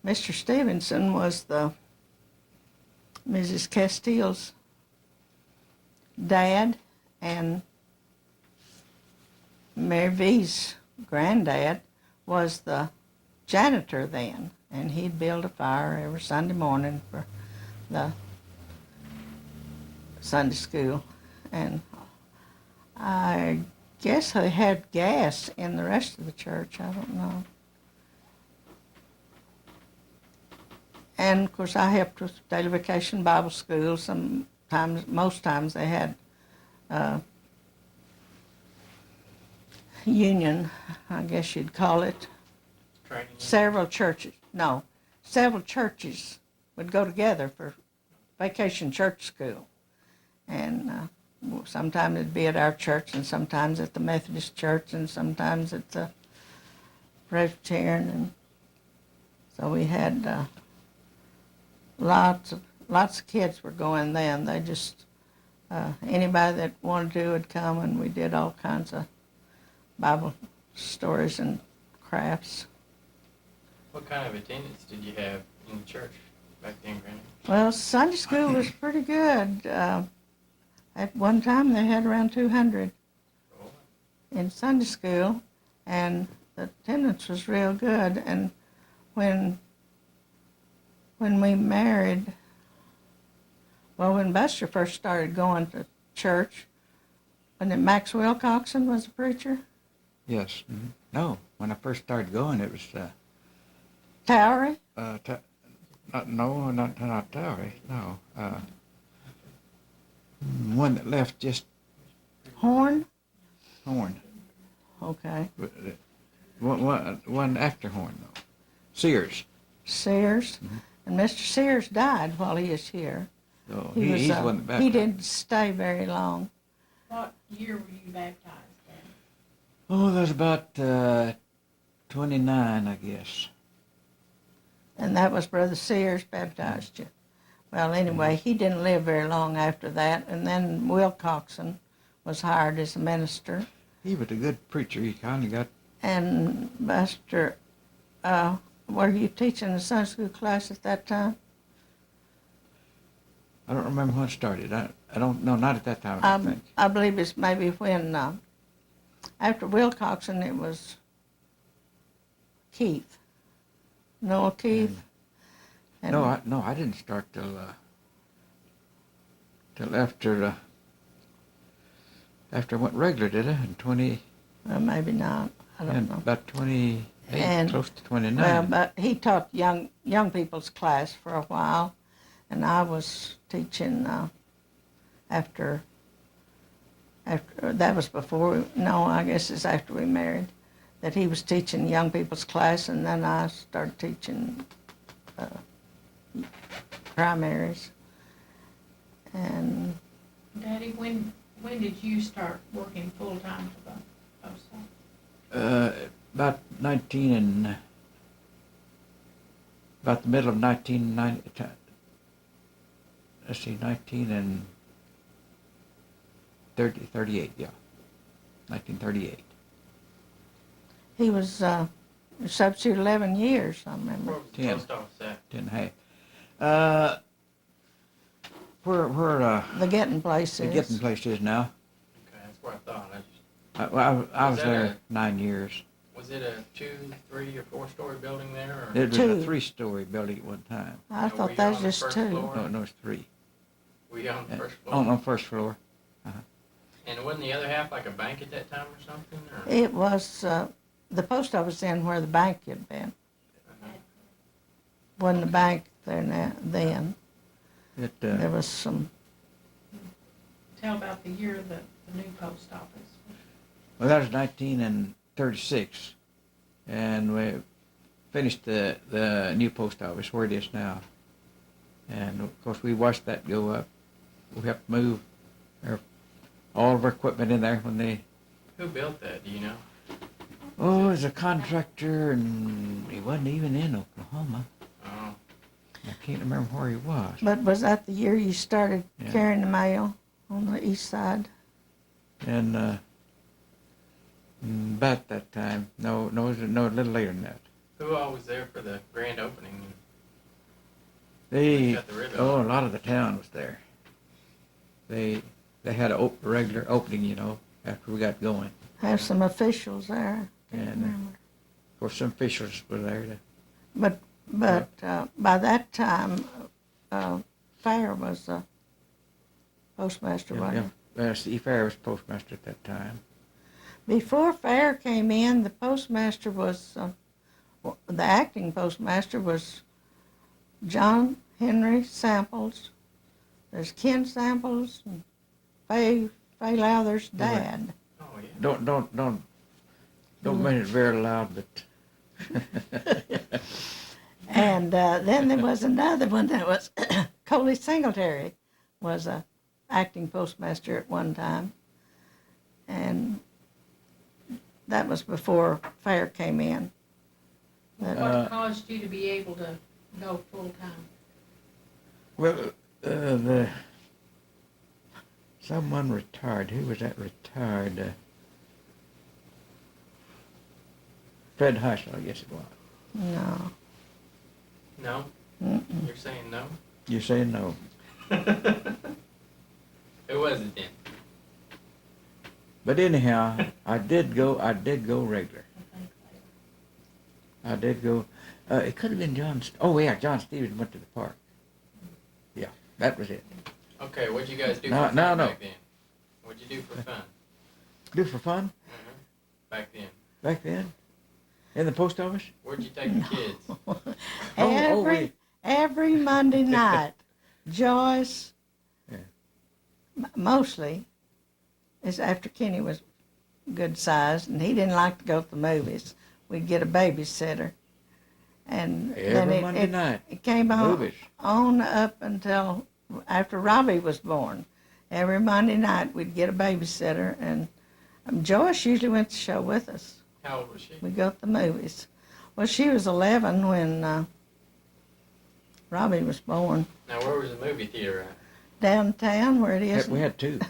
Mr. Stevenson was Mrs. Castile's dad, and Mary V's granddad was the janitor then, and he'd build a fire every Sunday morning for the Sunday school. And I guess they had gas in the rest of the church, I don't know. And of course I helped with daily vacation Bible school. Most times they had union, I guess you'd call it. Training. Several churches would go together for vacation church school. And sometimes it'd be at our church, and sometimes at the Methodist church, and sometimes at the Presbyterian. And so we had lots of kids were going then. They just, anybody that wanted to would come, and we did all kinds of Bible stories and crafts. What kind of attendance did you have in the church back then, Granny? Well, Sunday school was pretty good. At one time they had around 200 Oh. in Sunday school, and the attendance was real good. And when we married, when Buster first started going to church, when Max Wilcoxon was a preacher, Yes. No, when I first started going, it was Towery? not Towery. No, one that left just Horn? Horn. Okay. But, one after Horn though. Sears. Sears? Mhm. And Mr. Sears died while he was here. So He he's the one that he baptized. didn't stay very long. What year were you baptized then? Oh, that was about 29, I guess. And that was Brother Sears baptized you. Well, anyway, he didn't live very long after that. And then Will Coxon was hired as a minister. He was a good preacher. He kind of got. And Buster, were you teaching the Sunday school class at that time? I don't remember when it started. I don't know. Not at that time. I don't think. I believe it's maybe when, after Will Coxon, it was Keith. Noah Keith. And No, I didn't start till after I went regular, did I? In 20. maybe not. I don't know. About 28, And- close to 29. Well, but he taught young people's class for a while, and I was teaching after that was before. No, I guess it's after we married. That he was teaching young people's class, and then I started teaching primaries. And Daddy, when did you start working full-time for the post office? About 19 and about the middle of 1990. Let's see, 19 and 38, yeah. 1938. he was substitute 11 years, I remember. Where was the 10. post office at? 10 and a half. Where The Getting Place the is. getting place is now. Okay, that's where I thought. I was that there 9 years. Was it a 2, 3, or 4-story building there? Or? It was Two. a 3-story building at one time. I Were thought you that on was the just first 2. floor? No, it's 3. Were you on the first floor? On first floor. And wasn't the other half like a bank at that time or something? Or? It was the post office in where the bank had been. Uh-huh. Wasn't the bank there then. There was some. Tell about the year of the new post office. Well, that was 1936, and we finished the new post office where it is now. And of course, we watched that go up. We helped move all of our equipment in there when they. Who built that? Do you know? Oh, it was a contractor, and he wasn't even in Oklahoma. Oh, I can't remember where he was. But was that the year you started Yeah. carrying the mail on the east side? And about that time, no, a little later than that. who all was there for the grand opening? They, Cut the ribbon. a lot of the town was there. They had a regular opening, after we got going. Have some officials there. Can't And, remember. Of course, some officials were there. But by that time, Fair was the postmaster, wasn't Steve Fair was postmaster at that time. he? Before Fair came in, the postmaster was, the acting postmaster was John Henry Samples. There's Ken Samples and Fay Lowther's dad. Oh yeah. Don't mention it very loud, but. And then there was another one that was Coley Singletary was a acting postmaster at one time, and that was before Fair came in. What caused you to be able to go full-time? Well, someone retired. Who was that retired? Fred Heisler, I guess it was. No. No? Mm-mm. You're saying no? You're saying no. Who was it then? But anyhow, I did go regular. I did go. It could have been John. John Stevens went to the park. Yeah, that was it. Okay, what'd you guys do No, for fun no. back then? What'd you do for fun? Do for fun Back then. back then. In the post office? Where'd you take the kids? Every Monday night, Joyce, Yeah. Mostly, is after Kenny was good sized, and he didn't like to go to the movies. We'd get a babysitter, and Every Monday night. It came Movies. on up until after Robbie was born. Every Monday night we'd get a babysitter, and Joyce usually went to the show with us. How old was she? We'd go to the movies. Well, she was 11 when Robbie was born. Now, where was the movie theater at? Downtown, where it is. We had two.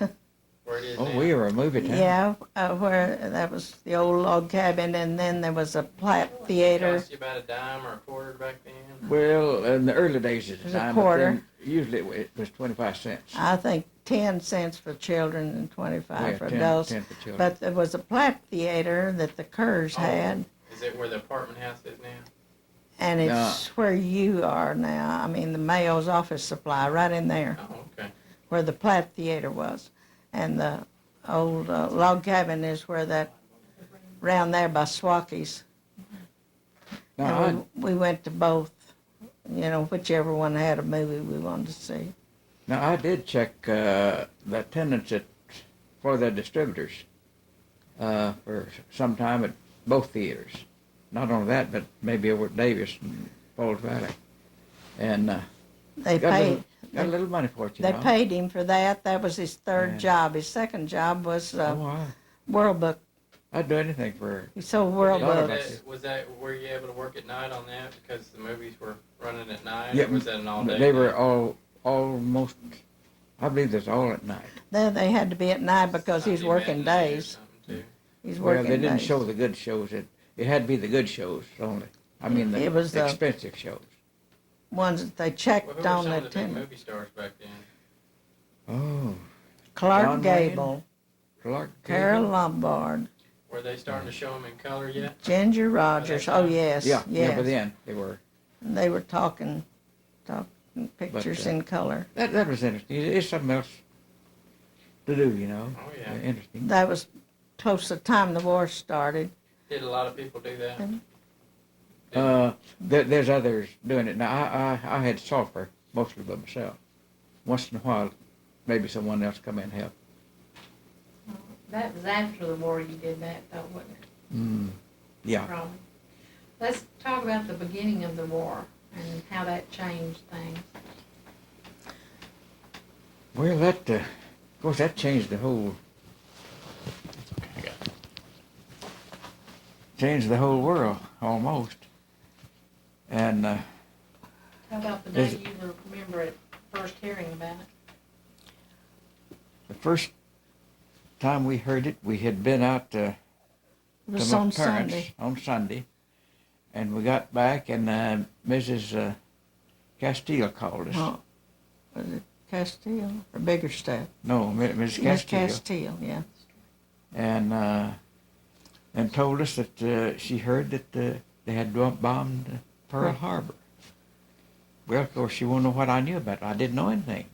Where it is Oh, now? we were a movie town. Yeah, where that was the old log cabin, and then there was a Platt Theater. Cost you about a dime or a quarter back then? Well, in the early days at It the was a time, quarter. but then usually it was 25 cents. I think 10 cents for children and 25 Yeah, for 10 adults. 10 for children. But there was a Platt Theater that the Kerrs had, Is it where the apartment house is now? and it's where you are now. I mean, the Mayo's office supply, right in there, Oh, okay. where the Platt Theater was. And the old log cabin is where that, round there by Swacky's. Now, And we went to both, whichever one had a movie we wanted to see. I did check the attendance for the distributors for some time at both theaters. Not only that, but maybe over at Davis and Falls Valley. And They got, paid. got a little money for it, you They know. paid him for that. That was his third Yeah. job. His second job was Oh, World Book. I'd do anything for He sold World A lot of Books. us. Were you able to work at night on that because the movies were running at night? Yeah, Or was that an all day? They were almost, I believe that's all at night. Then they had to be at night because he's Sunday working matinee or days. something, too. He's Well, working they didn't days. show the good shows. It had to be the good shows only. I mean, the It was the- expensive shows. Ones that they Well, checked who were on some the of the big attendance. movie stars back then? Oh, Clark John Wayne? Gable, Clark Carol Gable? Lombard, Were they starting to show them in color yet? Ginger Rogers. Oh, yes, Yeah, yes. yeah, but then they were. And they were talking pictures But, in color. That was interesting. It's something else to do, you know. Oh, yeah. Interesting. That was close to the time the war started. Did a lot of people do that? There's others doing it. Now, I had software mostly by myself. Once in a while, maybe someone else come in and help. That was after the war you did that, though, wasn't it? Mm, yeah. Probably. Let's talk about the beginning of the war and how that changed things. Well, that, of course, that changed the whole world, almost. And How about the day Is- you remember it first hearing about it? the first time we heard it, we had been out to It was my on parents Sunday. on Sunday, and we got back, and Mrs. Castile called us. Oh, was it Castile or Biggerstaff? No, Mrs. Miss Castile. Castile, yeah. And told us that she heard that they had bombed Pearl Right. Harbor. Well, of course, she won't know what I knew about it. I didn't know anything.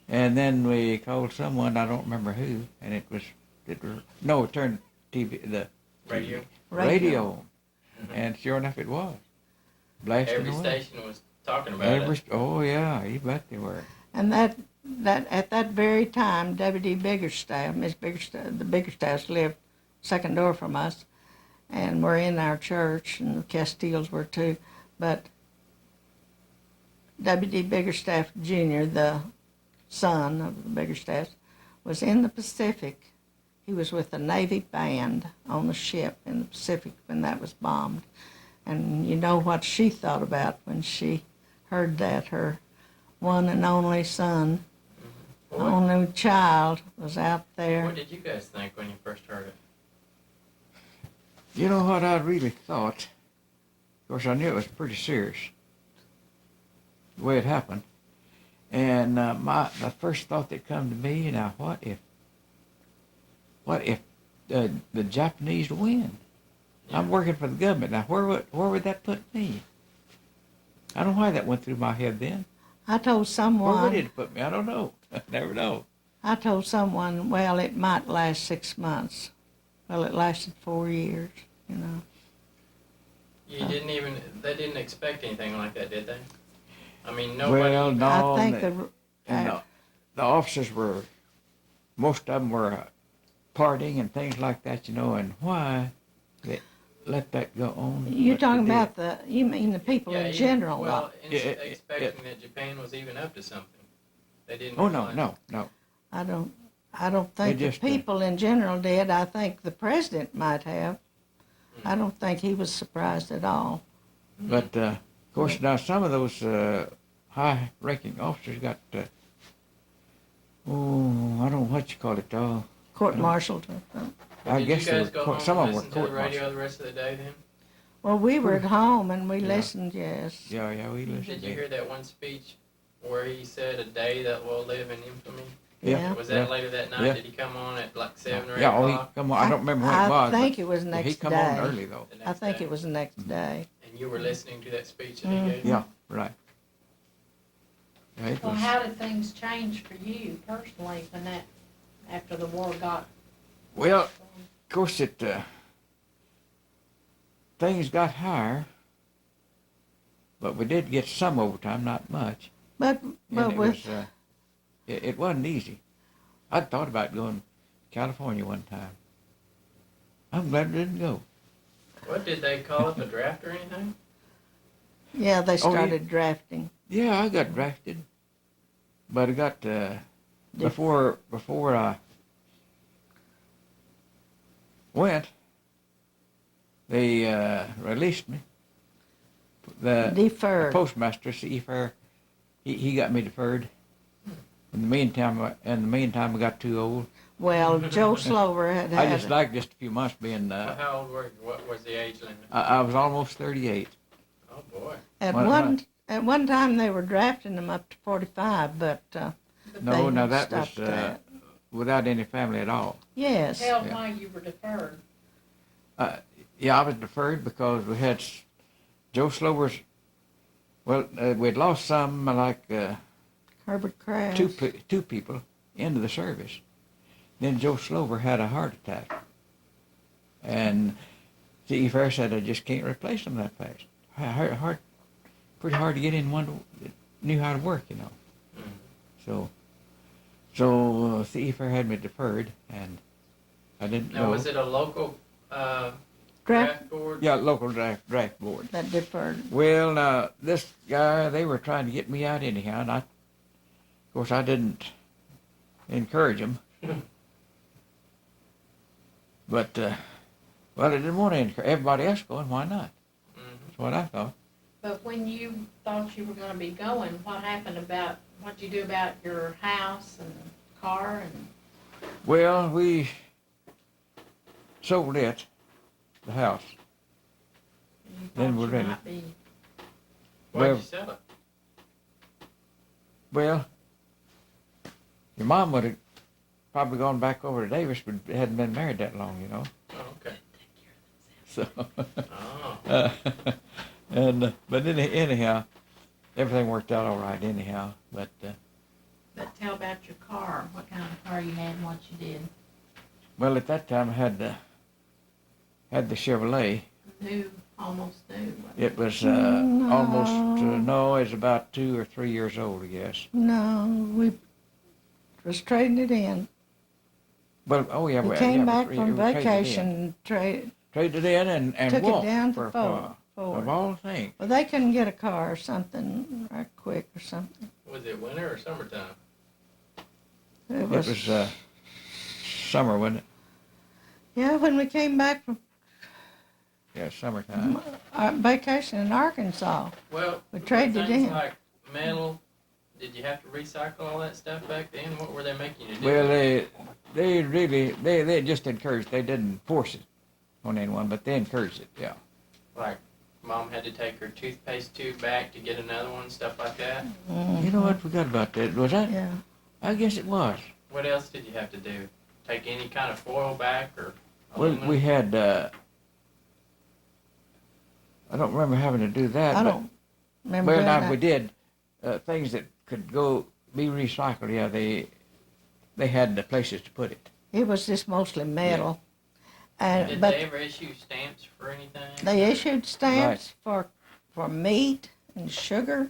And then we called someone, I don't remember who, and it turned the Radio? radio. And sure enough, it was. Blasting Every away. station was talking about it. Oh, yeah, you bet they were. And that at that very time, W.D. Biggerstaff, the Biggerstaffs lived second door from us, and were in our church, and the Castiles were too. But W.D. Biggerstaff Jr., the son of the Biggerstaffs, was in the Pacific. He was with the Navy band on the ship in the Pacific when that was bombed. And you know what she thought about when she heard that her one and only son, What, only child, was out there. what did you guys think when you first heard it? You know what I really thought? Of course, I knew it was pretty serious, the way it happened. And the first thought that come to me, now, what if the Japanese win? Yeah. I'm working for the government. Now, where would that put me? I don't know why that went through my head then. I told Where would someone, it put me? I don't know. Never know. well, it might last 6 months. Well, it lasted 4 years, you know. They didn't expect anything like that, did they? I mean, nobody. Well, no, I think and the officers were, most of them were partying and things like that, you know, and why they let that go on? you're but they talking did. about you mean the people in even- general, Well, though. expecting that Japan was even up to something. They didn't. Oh, no, realize- no. I don't think just, the people in general did. I think the president might have. I don't think he was surprised at all. But, of course, now some of those high-ranking officers got, I don't know what you call it, though. Court-martialed or something. I Did guess you they guys were go home some of and them were listen to the radio court-martialed. the rest of the day then? Well, we were at home and we Yeah. listened, yes. Yeah, we listened. Did you hear that one speech where he said a day that will live in infamy? Yeah. Was that later that night? Yeah. Did he come on at like 7 or 8 Yeah, o'clock? come on. I don't remember when it was. I think but it was next he come day. on early, though. The I next think day? it was the next day. And you were listening to that speech that Mm. he gave? Yeah, right. Yeah, it Well, was, how did things change for you personally when after the war got? well, of course, things got higher, but we did get some overtime, not much. But And but it with was, it wasn't easy. I'd thought about going to California one time. I'm glad we didn't go. What, did they call up a draft or anything? yeah, they yeah. started drafting. Yeah, I got drafted, but I got before I went, they released me. The Deferred. postmaster, C.F. He got me deferred. In the meantime, I got too old. Well, Joe Slover had I had just liked just a few months being. Well, how old were you? What was the age limit? I was almost 38. Oh, boy. at one time they were drafting them up to 45, but No, they now that was stopped that. without any family at all. Yes. Tell Yeah. why you were deferred. Yeah, I was deferred because we had Joe Slover's. Well, we'd lost some like Herbert Kraus. two people into the service. Then Joe Slover had a heart attack, and C.E. Fair said I just can't replace him that fast. Pretty hard to get in one that knew how to work, you know. Mm. So C.E. Fair had me deferred, and I didn't Now, know. was it a local Draft draft board? Yeah, local draft board. that deferred. Well, now this guy, they were trying to get me out anyhow, and of course, I didn't encourage them. But, well, I didn't want to encourage everybody else going. Why not? That's what I thought. But when you thought you were gonna be going, what happened what'd you do about your house and car and? Well, we sold it, the house. You Then thought we're you ready. might be- Why'd Well- you sell it? Well, your mom would have probably gone back over to Davis, but hadn't been married that long, you know. Oh, okay. So, Oh. but anyhow, everything worked out all right anyhow. But But tell about your car, what kind of car you had and what you did. well, at that time I had the Chevrolet. New, almost new. wasn't It was No. almost no, it was about 2 or 3 years old, I guess. No, we was trading it in. Well, oh yeah, We came back we from traded it in. vacation, Traded it in and took it walked down for to a Ford. while. Ford. Of all things. Well, they couldn't get a car or something right quick or something. Was it winter or summertime? It It was, was summer, wasn't it? yeah, when we came back from Yeah, summertime. our vacation in Arkansas. Well, We traded it things in. like metal, did you have to recycle all that stuff back then? What were they making you do? Well, they just encouraged. They didn't force it on anyone, but they encouraged it. Yeah. Like, Mom had to take her toothpaste tube back to get another one, stuff like that? You know what? Forgot about that. Was that? Yeah. I guess it was. What else did you have to do? Take any kind of foil back or Well, aluminum? we had. I don't remember having to do that. I but, don't remember Well, doing now that. we did things that could be recycled. Yeah, they had the places to put it. It was just mostly metal. Did but they ever issue stamps for anything? they issued stamps for meat and sugar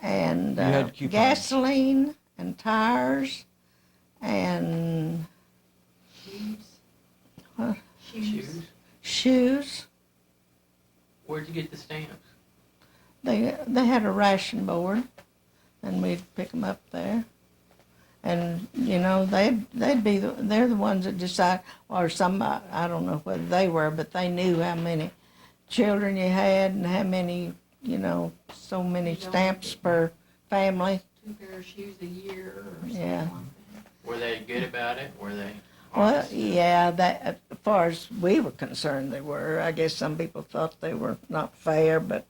and You had coupons. gasoline and tires and Shoes? shoes. Where'd you get the stamps? They had a ration board, and we'd pick them up there. And they're the ones that decide, or some I don't know whether they were, but they knew how many children you had and how many, so many stamps per family. 2 pair of shoes a year or something Yeah. like that. Were they good about it? Were they Well, honest? yeah, that as far as we were concerned, they were. I guess some people thought they were not fair, but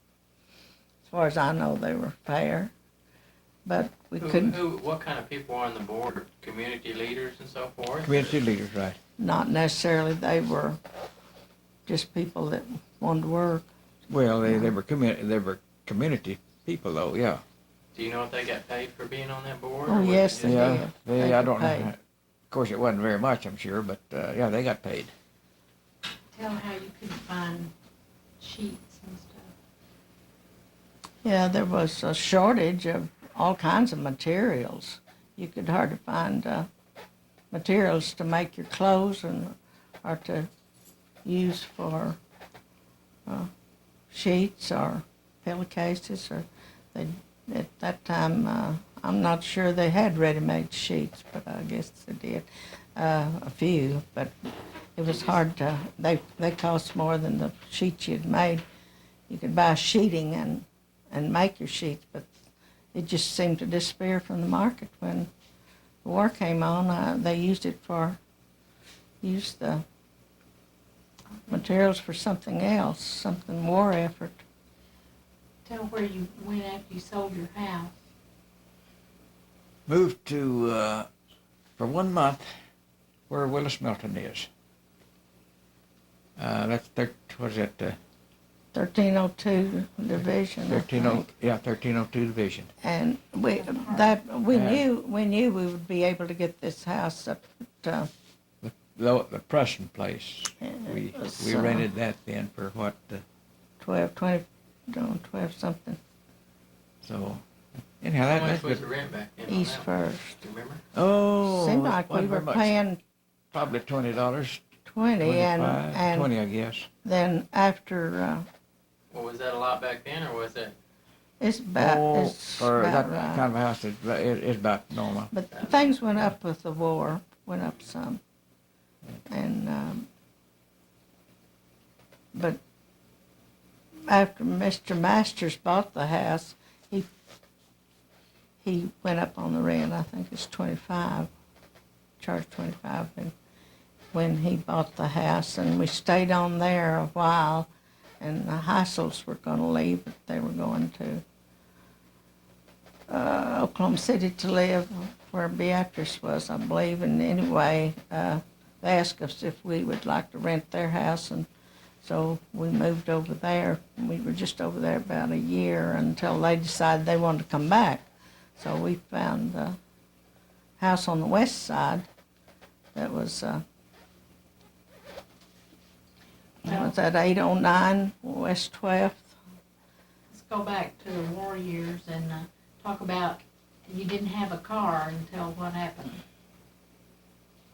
as far as I know, they were fair. But we couldn't, What kind of people are on the board? Community leaders and so forth? Community leaders, right. not necessarily, they were just people that wanted to work. Well, they were community people, though, yeah. Do you know if they got paid for being on that board? Oh, or was it yes, just- they Yeah, did. they, They I got don't know. paid. Of course, it wasn't very much, I'm sure, but, yeah, they got paid. Tell how you couldn't find sheets and stuff. Yeah, there was a shortage of all kinds of materials. You could hardly find materials to make your clothes or to use for sheets or pillowcases. At that time, I'm not sure they had ready-made sheets, but I guess they did a few. But it was hard to. They cost more than the sheets you'd made. You could buy sheeting and make your sheets, but it just seemed to disappear from the market when the war came on. They used the materials for something else, something war effort. Tell where you went after you sold your house. Moved to, for 1 month, where Willis Milton is. What is that, 1302 division. I 1302 division. And we knew we would be able to get this house up at The Preston place. We it was, rented that then for what, 12 something so, anyhow, How much that's was good. the rent back then on East that one? First. Do you remember? Oh, Seemed it like we wasn't were very much. paying Probably $20, 20 25, and 20, I guess. then after Well, was that a lot back then, or was it? it's about For that right. kind of a house, it's about normal. But things went up with the war, went up some. And, but after Mr. Masters bought the house, he went up on the rent. I think it's 25, charged 25 when he bought the house. And we stayed on there a while, and the Heisels were going to leave, but they were going to Oklahoma City to live where Beatrice was, I believe. And anyway, they asked us if we would like to rent their house, and so we moved over there. We were just over there about a year until they decided they wanted to come back. So we found a house on the west side that was at 809 West 12th. Let's go back to the war years and talk about you didn't have a car until what happened.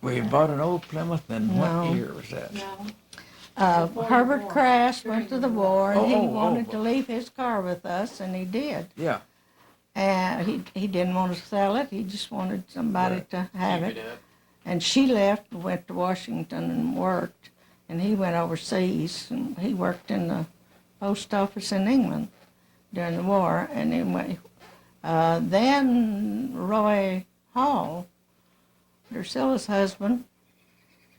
We bought an old Plymouth, and No. what year was that? No. Before the Herbert war. Crash During went to the the war. war, and he Oh, wanted to leave his car with us, and he did. Yeah, And he didn't want to sell it. He just wanted somebody Right. to have Keep it. up. And she left and went to Washington and worked. And he went overseas, and he worked in the post office in England during the war. And anyway, then Roy Hall, Drusilla's husband,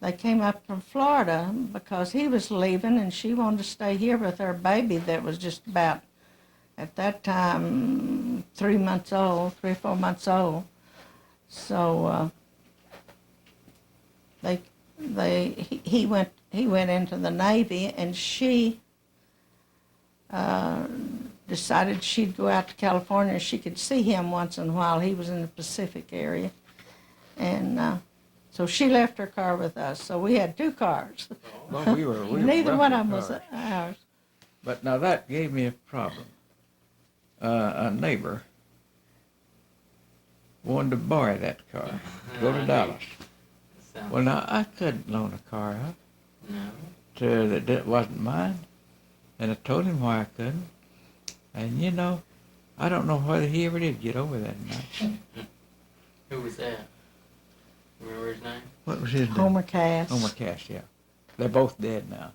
they came up from Florida because he was leaving, and she wanted to stay here with her baby that was just about, at that time, 3 or 4 months old. So he went into the Navy, and she decided she'd go out to California. She could see him once in a while. He was in the Pacific area, and So she left her car with us, so we had 2 cars. Well, we were Neither one of them roughly was charged. ours. But now that gave me a problem. A neighbor wanted to borrow that car, go to Dallas. Well, now I couldn't loan a car out No. that wasn't mine, and I told him why I couldn't. And you know, I don't know whether he ever did get over that night. Who was that? Remember his name? What was his name? Homer Cass. Homer Cass, yeah. They're both dead now.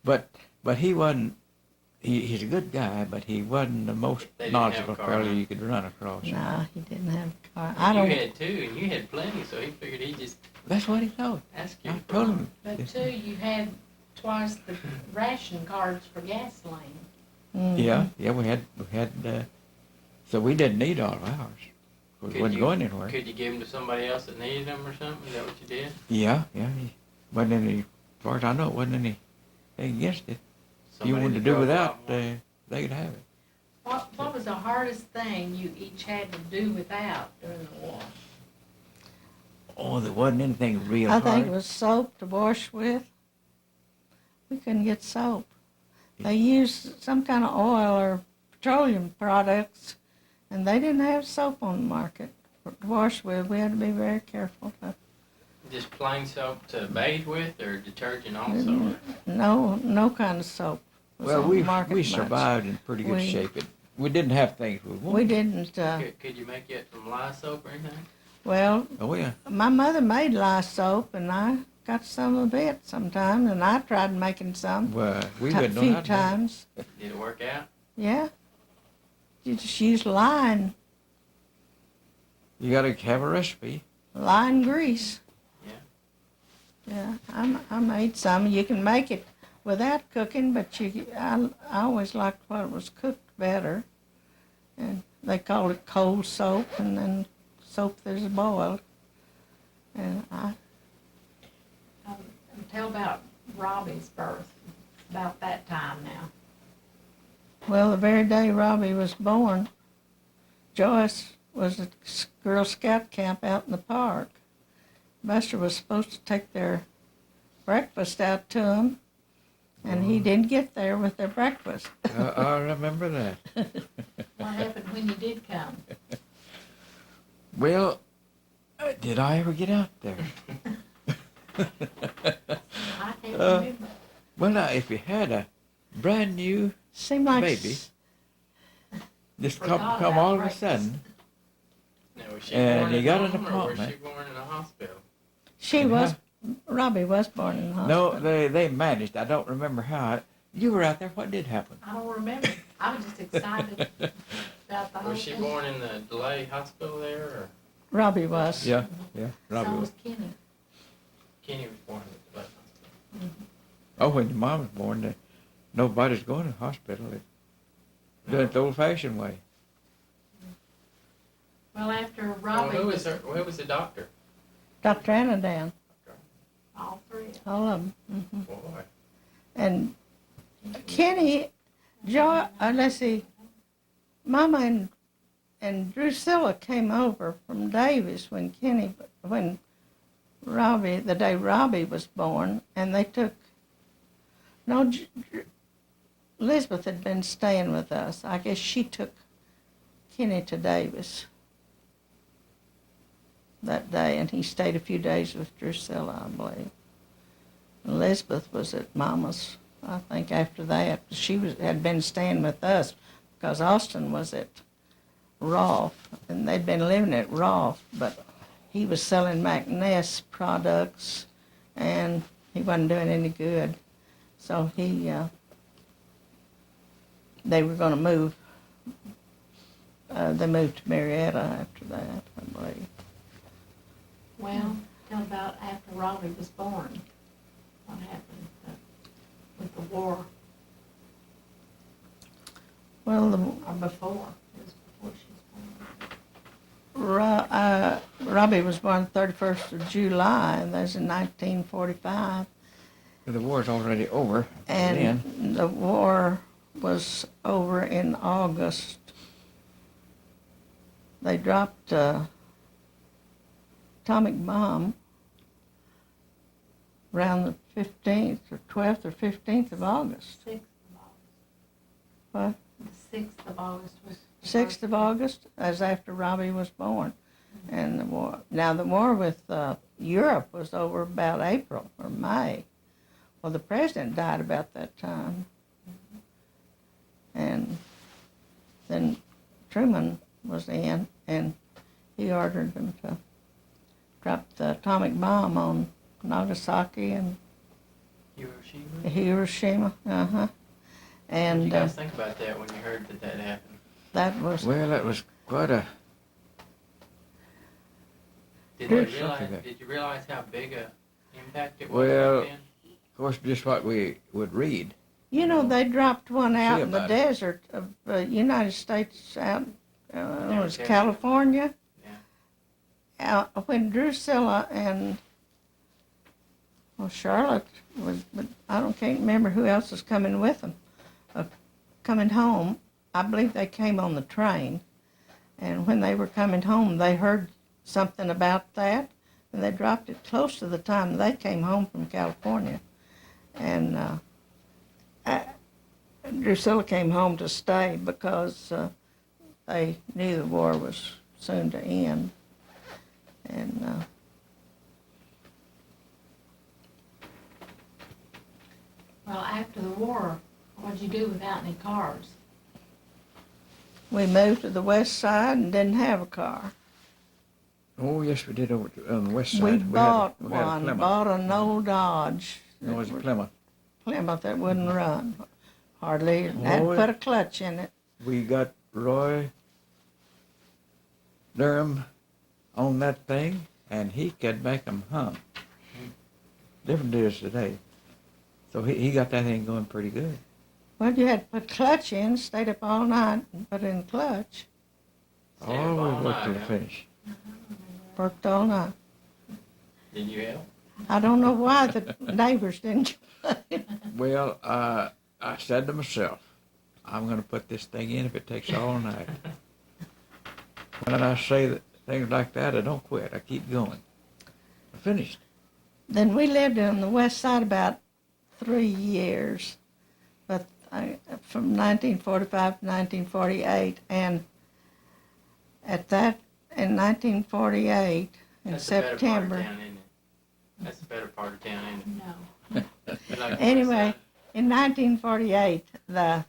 But he wasn't. He's a good guy, but he wasn't the most They didn't have a knowledgeable car, fellow huh? you could run across. No, he didn't have a car. You had 2, and you had plenty, so he figured he'd just That's what he thought. ask you. I told him. But too, you had twice the ration cards for gasoline. Mhm. Yeah, we had. So we didn't need all of ours. We Could wasn't you- going anywhere. Could you give them to somebody else that needed them or something? Is that what you did? Yeah. He wasn't any. As far as I know, it wasn't anything against it. If you Somebody wanted to that do drove a without, lot more. they could have it. What was the hardest thing you each had to do without during the war? Oh, there wasn't anything real I hard. think it was soap to wash with. We couldn't get soap. They used some kind of oil or petroleum products, and they didn't have soap on the market to wash with. We had to be very careful. Just plain soap to bathe with, or detergent also? No kind of soap was Well, on the market we much. survived in pretty good We- shape. We didn't have things we We wanted. didn't. Could you make it from lye soap or anything? Well, Oh yeah. my mother made lye soap, and I got some of it sometimes, and I tried making some Well, we a wouldn't know few how to do it. times. Did it work out? Yeah. You just use lye You got to have a recipe. and grease. Yeah. Yeah, I made some. You can make it without cooking, but I always liked when it was cooked better. And they call it cold soap, and then soap that's boiled. And Tell about Robbie's birth, about that time now. well, the very day Robbie was born, Joyce was at Girl Scout camp out in the park. Buster was supposed to take their breakfast out to them, and he didn't get there with their breakfast. I remember that. What happened when you did come? Well, did I ever get out there? I can't remember. Well, now, if you had a brand new, Seemed like Baby. just Forgot come about all of a breakfast. sudden, Now, was she And born you at got an home, or was she apartment. born in a hospital? She was, Robbie was born in the no, hospital. they managed. I don't remember how. You were out there. What did happen? I don't remember. I was just excited about the whole Was she thing. born in the DeLay hospital there, or Robbie was. Yeah, So Robbie was. was Kenny. Kenny was born at the DeLay hospital? Oh, when your mom was born, nobody's going to the hospital. They do it the old-fashioned way. Well, after Oh, Robbie who was the doctor? Dr. Anadan, all three of them. all of them. Boy. And Kenny, let's see, Mama and Drusilla came over from Davis when Robbie, the day Robbie was born, and they took, Elizabeth had been staying with us. I guess she took Kenny to Davis that day, and he stayed a few days with Drusilla, I believe. Elizabeth was at Mama's, I think, after that. Had been staying with us because Austin was at Rolfe, and they'd been living at Rolfe, but he was selling McNess products, and he wasn't doing any good. So they were going to move. They moved to Marietta after that, I believe. Well, tell about after Robbie was born. What happened with the war, Well, or before? It was before she was born. Robbie was born the 31st of July, and that was in 1945. The war's already over. And then. the war was over in August. They dropped atomic bomb around the 15th or 12th or 15th of August. 6th of August. What? The 6th of August was. the 6th first of one. August, as after Robbie was born. And the war, now the war with Europe was over about April or May. Well, the president died about that time. And then Truman was in, and he ordered them to drop the atomic bomb on Nagasaki and Hiroshima? Hiroshima. What And did you guys think about that when you heard that happened? that was, Well, that was quite a. Did Good. you realize how big a impact it was Well, back then? Of course, just what we would read. you know, they dropped one out in the about it. desert of the United States out, it was California. California. Yeah. When Drusilla and, well, Charlotte was, but can't remember who else was coming with them, coming home. I believe they came on the train, and when they were coming home, they heard something about that, and they dropped it close to the time they came home from California. And Drusilla came home to stay because they knew the war was soon to end. And Well, after the war, what'd you do without any cars? we moved to the west side and didn't have a car. Oh, yes, we did over on the west side. We bought we had a one, Plymouth. bought an old Dodge. It was a Plymouth. Plymouth that wouldn't run hardly. Had to Oh, put a clutch in it. We got Roy Durham on that thing, and he could make them hum. Different deals today. So he got that thing going pretty good. Well, you had to put clutch in, stayed up all night and put in clutch. Stayed up Oh, all we worked till night, the huh? finish. Worked all night. Did you help? I don't know why the neighbors didn't complain. Well, I said to myself, I'm going to put this thing in if it takes all night. When I say that things like that, I don't quit. I keep going. I finished. Then we lived on the west side about 3 years, but from 1945 to 1948, and at that, in 1948, in That's the better part of September, town, isn't it? That's the better part of town, isn't No. it? You like the anyway, west in 1948, the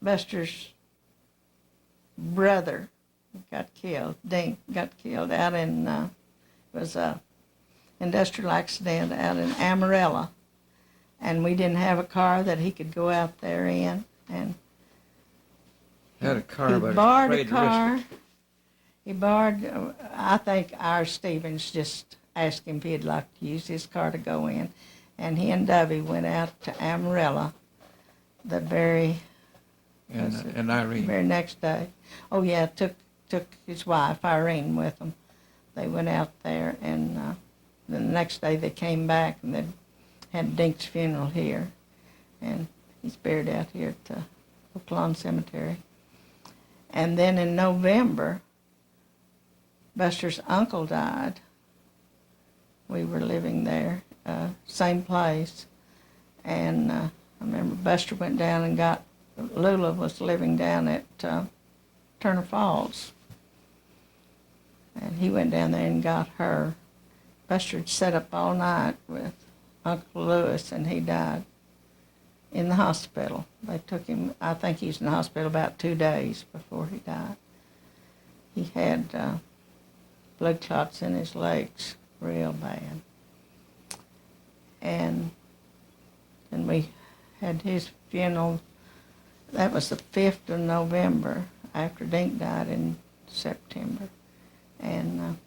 Buster's brother got killed. Dink got killed out in, it was a industrial accident out in Amarillo. And we didn't have a car that he could go out there in. And Had a car, he but I borrowed was a afraid to risk car. it. He borrowed, I think our Stevens just asked him if he'd like to use his car to go in. And he and Dovey went out to Amarillo the very And Irene. very next day. Oh yeah, took his wife Irene with them. They went out there, and then the next day they came back and they had Dink's funeral here, and he's buried out here at the Oak Lawn Cemetery. And then in November, Buster's uncle died. We were living there, same place, and I remember Buster went down and got. Lula was living down at Turner Falls, and he went down there and got her. Buster had sat up all night with Uncle Lewis, and he died in the hospital. They took him, I think he was in the hospital about 2 days before he died. He had blood clots in his legs, real bad. And then we had his funeral. That was the 5th of November, after Dink died in September. And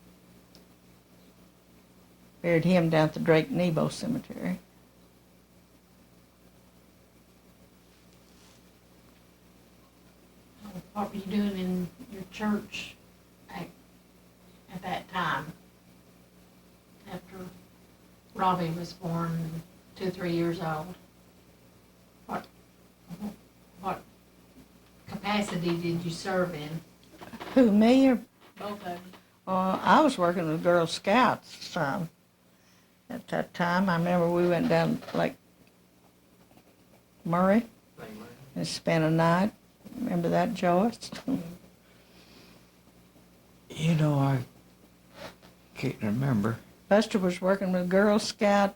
buried him down at the Drake Nebo Cemetery. What were you doing in your church at that time? After Robbie was born, 2 or 3 years old? What capacity did you serve in? Who, me or? Both of you. I was working with Girl Scouts some at that time. I remember we went down Lake Murray Like mine. and spent a night. Remember that, Joyce? You know, I can't remember. Buster was working with Girl Scout,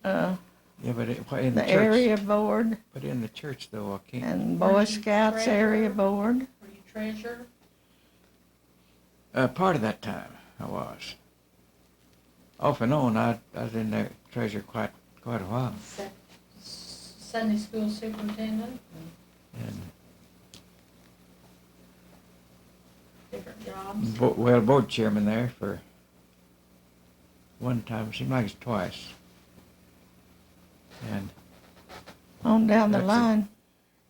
Yeah, but in the the church. area board, But in the church, though, I can't. and Were Boy you Scouts treasurer? area board. Were you treasurer? Part of that time, I was. Off and on, I was in there treasure quite a while. Sunday school superintendent, And different jobs. board chairman there for one time. It seemed like it's twice. And On down the That's it. line.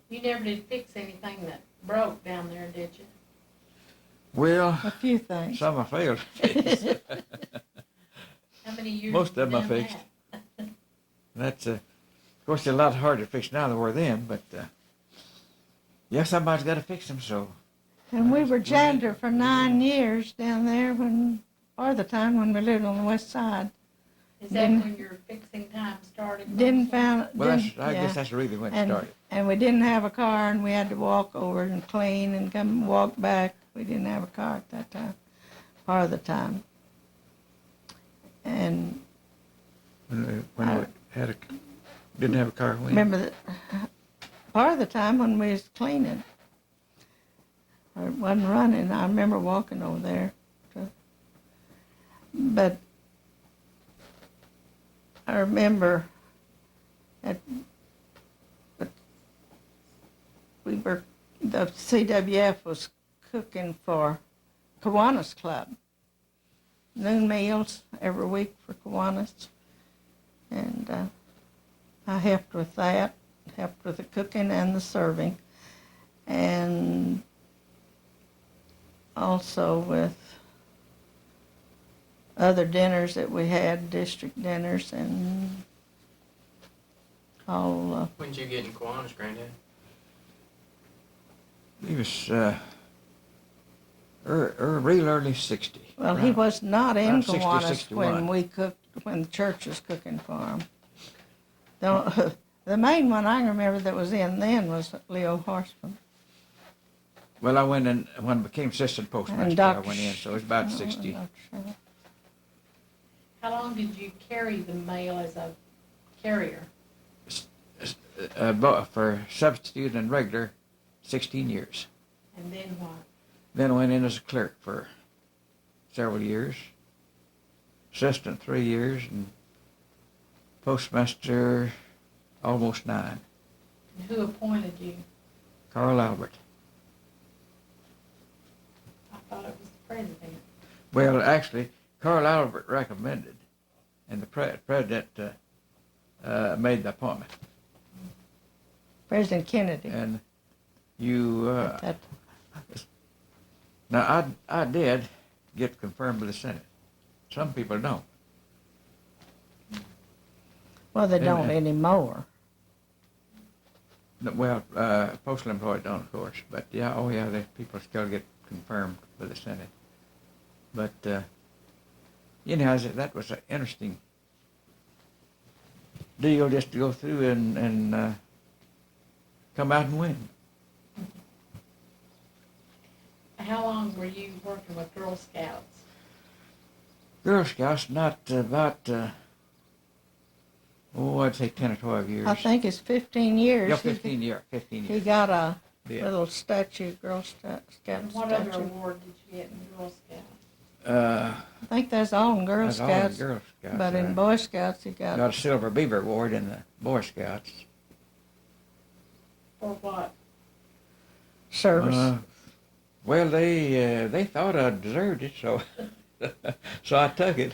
You never did fix anything that broke down there, did you? well, A few things. some I failed. How many years? Most of have them I you done fixed. that? That's of course they're a lot harder to fix now than they were then. But yeah, somebody's got to fix them. So And we were janitor for 9 years down there or the time when we lived on the west side. Is that Didn't- when your fixing time started? Didn't Mostly? found, well, didn't, I yeah. guess that's really when it And, started. and we didn't have a car, and we had to walk over and clean and come walk back. We didn't have a car at that time, part of the time. And When we I- didn't have a car. When remember that part of the time when we was cleaning, or it wasn't running, I remember walking over there. But I remember the CWF was cooking for Kiwanis Club. Noon meals every week for Kiwanis. And I helped with that, helped with the cooking and the serving. And also with other dinners that we had, district dinners and all. When did you get in Kiwanis, Granddad? he was real early 60. Well, he was not in around 60, Kiwanis 61. when we cooked, when the church was cooking for him. The main one I remember that was in then was Leo Horseman. Well, I went in when I became assistant postmaster. I Dr. went in, so it was about 60. Dr. Sherman. How long did you carry the mail as a carrier? For substitute and regular, 16 years. And then what? Then I went in as a clerk for several years, assistant 3 years, and postmaster almost 9. And who appointed you? Carl Albert. I thought it was the president. Well, actually, Carl Albert recommended, and the president made the appointment. President Kennedy. And you, That- now I did get confirmed by the Senate. Some people don't. well, they and- don't anymore. No, well, postal employees don't, of course, but yeah, oh yeah, the people still get confirmed by the Senate. But anyhow, that was an interesting deal just to go through and come out and win. How long were you working with Girl Scouts? Girl Scouts, not about, I'd say 10 or 12 years. I think it's 15 years. Yeah, He- 15 years, 15 He years. got a Yeah. little statue, Girl Scout And what other statue. award did you get in Girl Scouts? I think that's all in Girl That's all in Scouts. Girl Scouts. But in Boy Scouts, he got got a Silver Beaver Award in the Boy Scouts. For what? service. Well, they thought I deserved it, so so I took it.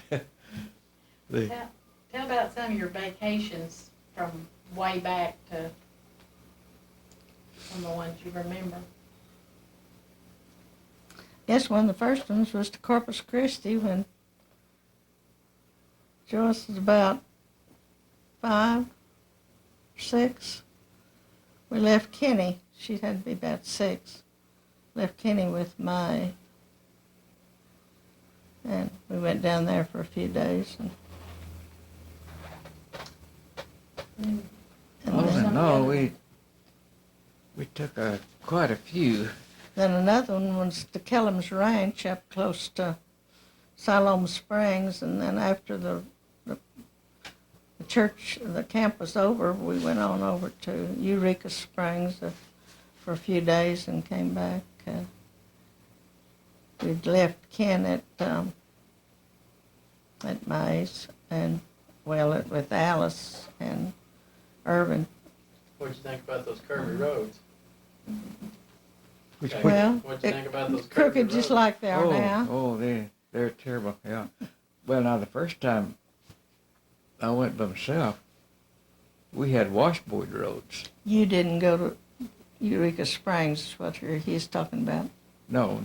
Tell about some of your vacations from way back to some of the ones you remember. Guess one of the first ones was to Corpus Christi when Joyce was about 5, 6. We left Kenny. She had to be about 6. Left Kenny with my And we went down there for a few days. And All then, in all, we took quite a few. then another one was the Kellums Ranch up close to Siloam Springs. And then after the church, the camp was over, we went on over to Eureka Springs for a few days and came back. We'd left Ken at Mays and, with Alice and Irvin. What'd you think about those curvy roads? Which, Okay. Well, What'd you think about those curvy crooked just roads? like they are now. Oh, they're terrible, yeah. Well, now the first time I went by myself, we had washboard roads. You didn't go to Eureka Springs, is what he's talking about. No,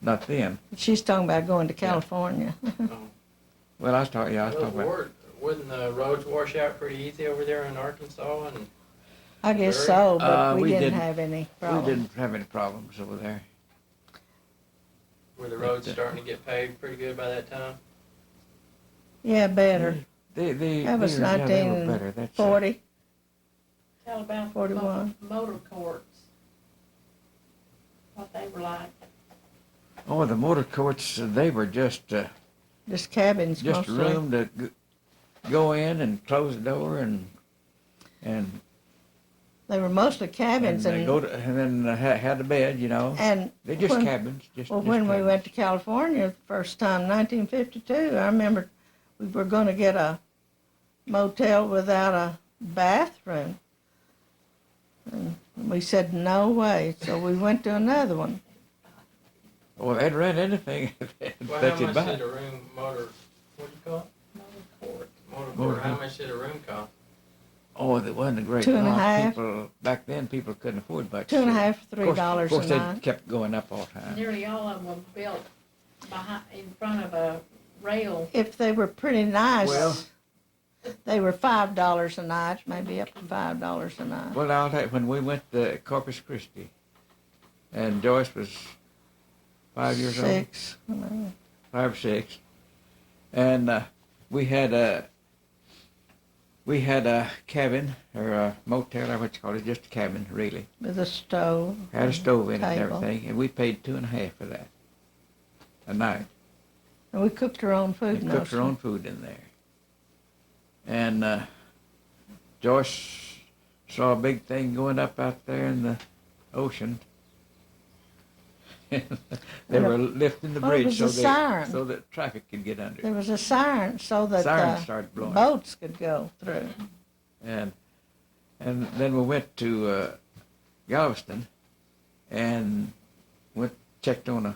not then. She's talking about going to California. Oh. Well, I was talking Those about. wouldn't the roads wash out pretty easy over there in Arkansas? And I guess Very. so, but we we didn't didn't- have any We problems. didn't have any problems over there. were the roads starting to get paved pretty good by that time? Yeah, better. That was They were 1940. better. That's, Tell about 41. motor courts, what they were like. oh, the motor courts, they were just Just cabins a mostly. room to go in and close the door and They were mostly cabins, and and go to, and then had a bed, you know. and They're just when, cabins. Just when we cabins. went to California the first time, 1952, I remember we were going to get a motel without a bathroom. And we said, no way. So we went to another one. Well, they'd rent anything Well, that how you'd much buy. did a room what do you call Motor court. it? Motor Motor court. How court. much did a room cost? Oh, it wasn't a great 2.5. People back then, people couldn't afford much. $2.50, Of course, $3 of course a they night. kept going up all the time. Nearly all of them were built in front of a rail. If they were pretty nice, Well- they were $5 a night, maybe up to $5 a night. Well, I'll tell you, when we went to Corpus Christi, and Joyce was 5 years old, 6. 5 or 6, and we had a cabin or a motel or what you call it, just a cabin really. With a stove. Had a stove in it and Table. everything, and we paid 2.5 for that a night. And we cooked our own food. And cooked our own food in there. And Joyce saw a big thing going up out there in the ocean. They were lifting the Well, it bridge was a siren. so that traffic could get under. There was a siren so that Siren started blowing. boats could go through. And then we went to Galveston and checked on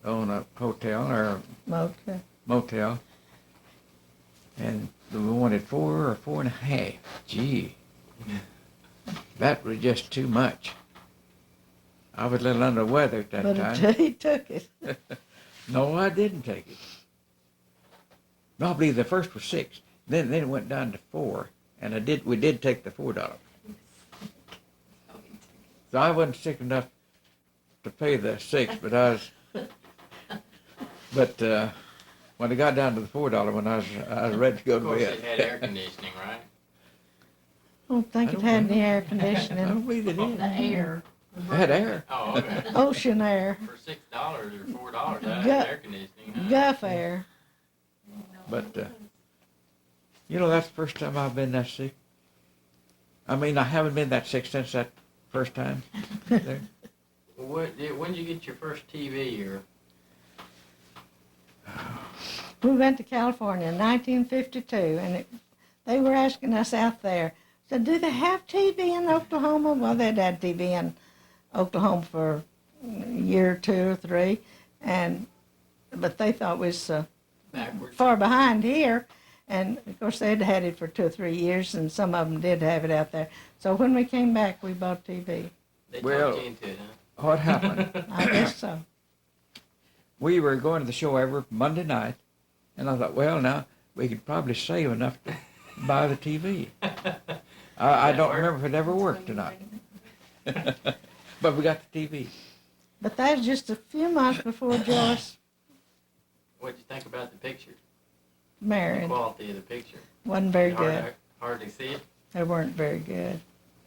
a hotel or Motel. motel, and we wanted 4 or 4.5. Gee, that was just too much. I was a little under the weather at that But time. he took it. No, I didn't take it. No, I believe the first was 6. Then it went down to 4, and we did take the $4. So I wasn't sick enough to pay the 6, but I was. But when I got down to the $4 one, I was ready to go Of to course, bed. it had air conditioning, right? I don't think I it don't had know. any air I conditioning. don't believe it The did. air. It had air. Oh, okay. Ocean air. For $6 or $4, that Gu- had air conditioning. Huh? Guff air. But that's the first time I've been that sick. I mean, I haven't been that sick since that first time. There. When did you get your first TV? Or We went to California in 1952, and they were asking us out there, so do they have TV in Oklahoma? Well, they'd had TV in Oklahoma for a year or 2 or 3, but they thought we was backwards? far behind here. And, of course, they'd had it for 2 or 3 years, and some of them did have it out there. So when we came back, we bought TV. They Well- talked you into it, huh? What happened? I guess so. We were going to the show every Monday night, and I thought, well, now we could probably save enough to buy the TV. I don't remember if it ever worked or not. But we got the TV. But that was just a few months before Joyce What'd you think about the picture? The Married. quality of the picture? Wasn't very Hard good. to- Hard to see it? They weren't very good.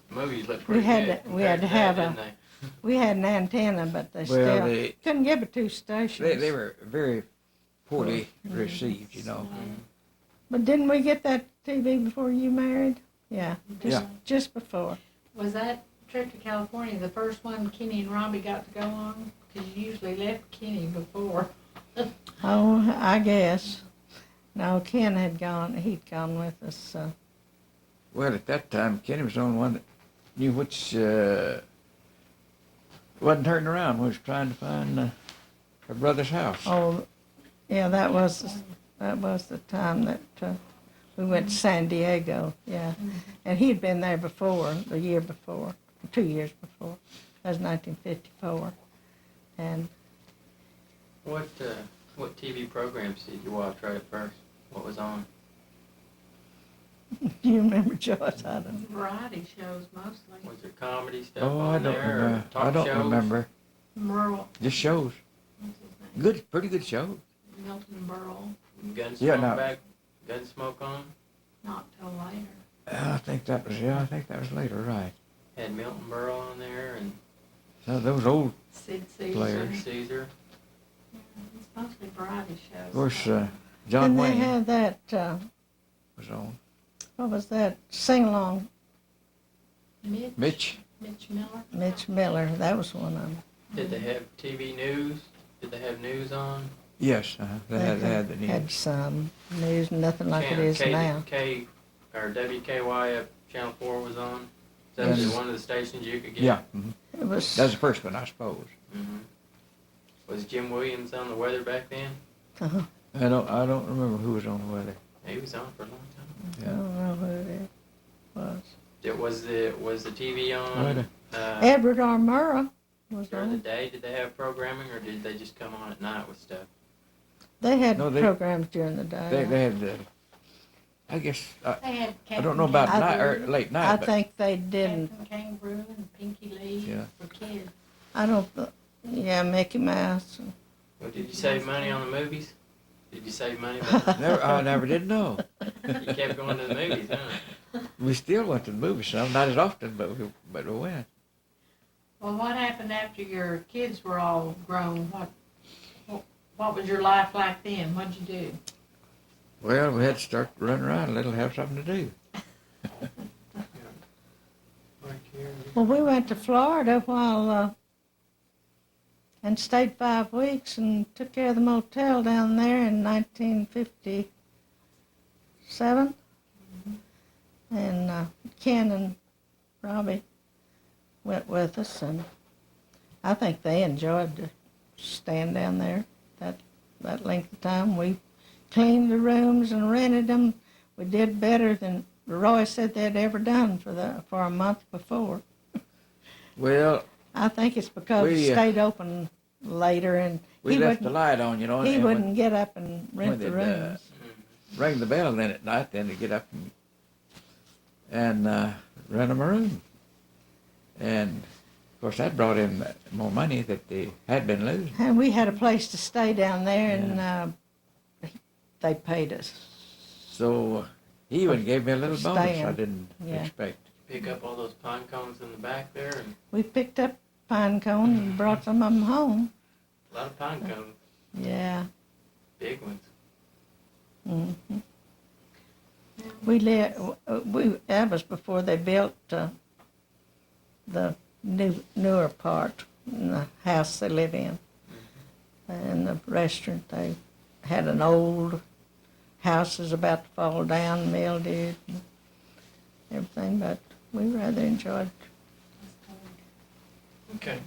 The movies look pretty had good to- we had compared to that, have didn't a- they? We had an antenna, but they Well, still they couldn't give it two stations. they were very poorly received, you know. Mhm. But didn't we get that TV before you married? Yeah, Yeah. just before. Was that trip to California the first one Kenny and Robbie got to go on? Because you usually left Kenny before. Oh, I guess. No, Ken had gone. He'd gone with us. Well, at that time, Kenny was the only one that knew which wasn't turning around. Was trying to find her brother's house. Oh, yeah, that was the time that we went to San Diego. Yeah, and he'd been there before, the year before, 2 years before. That was 1954, and What TV programs did you watch right at first? What was on? you remember Joyce? I don't. Variety shows mostly. Was there comedy stuff Oh, I on don't there? remember. Or talk I don't shows? remember. Merle, Just shows. what's his name? Good, pretty good shows. Milton Berle, Gunsmoke Yeah, no. back? Gunsmoke on? not till later. I think that was later, right? Had Milton Berle on there and So those old, Sid Caesar. Players. Caesar. Yeah, it's mostly variety shows. of course, Then John they Wayne had that. was on. What was that? Sing along. Mitch. Mitch Miller. Mitch Miller. That was one of them. Did they have TV news? Did they have news on? Yes, they had the Had news. some news, nothing like it Channel is now. Or WKYF Channel 4 was on? That Yes. was one of the stations you could get? Yeah, It was. that was the first one, I suppose. hmm Was Jim Williams on the weather back then? uh I don't remember who was on the weather. He was on for a long time. I Yeah. don't know who it was. Was the TV on Right. Edward R. Murrah was during the on. day? Did they have programming, or did they just come on at night with stuff? They had No, they- programs during the day. They had, I guess, They had I don't know about Captain night or Kangaroo, late I night, but think they didn't. Captain Kangaroo and Pinky Lee Yeah. for kids. I don't. Yeah, Mickey Mouse. Well, did you save money on the movies? Did you save money? By I never did know. you kept going to the movies, huh? We still went to the movies some, not as often, but we went. Well, what happened after your kids were all grown? What was your life like then? What'd you do? Well, we had to start running around a little, have something to do. Right here. Well, we went to Florida while and stayed 5 weeks and took care of the motel down there in 1957. And Ken and Robbie went with us, and I think they enjoyed staying down there that length of time. We cleaned the rooms and rented them. We did better than Roy said they'd ever done for a month before. Well, I think it's because We, it stayed open later, and we he left the wouldn't, light on, you know, he and wouldn't get up and when rent the they'd, rooms. ring the bell then at night, then to get up and rent them a room. And of course that brought in more money that they had been losing. And we had a place to stay down there, and they paid us. So he even gave me a little bonus Staying. I didn't Yeah. expect. Pick up all those pine cones in the back there, and We picked up pine cones and brought some of them home. a lot of pine cones, Yeah. big ones. hmm That was before they built the newer part in the house they live in. And the restaurant, they had an old house is about to fall down, mildewed and everything, but we rather enjoyed Okay.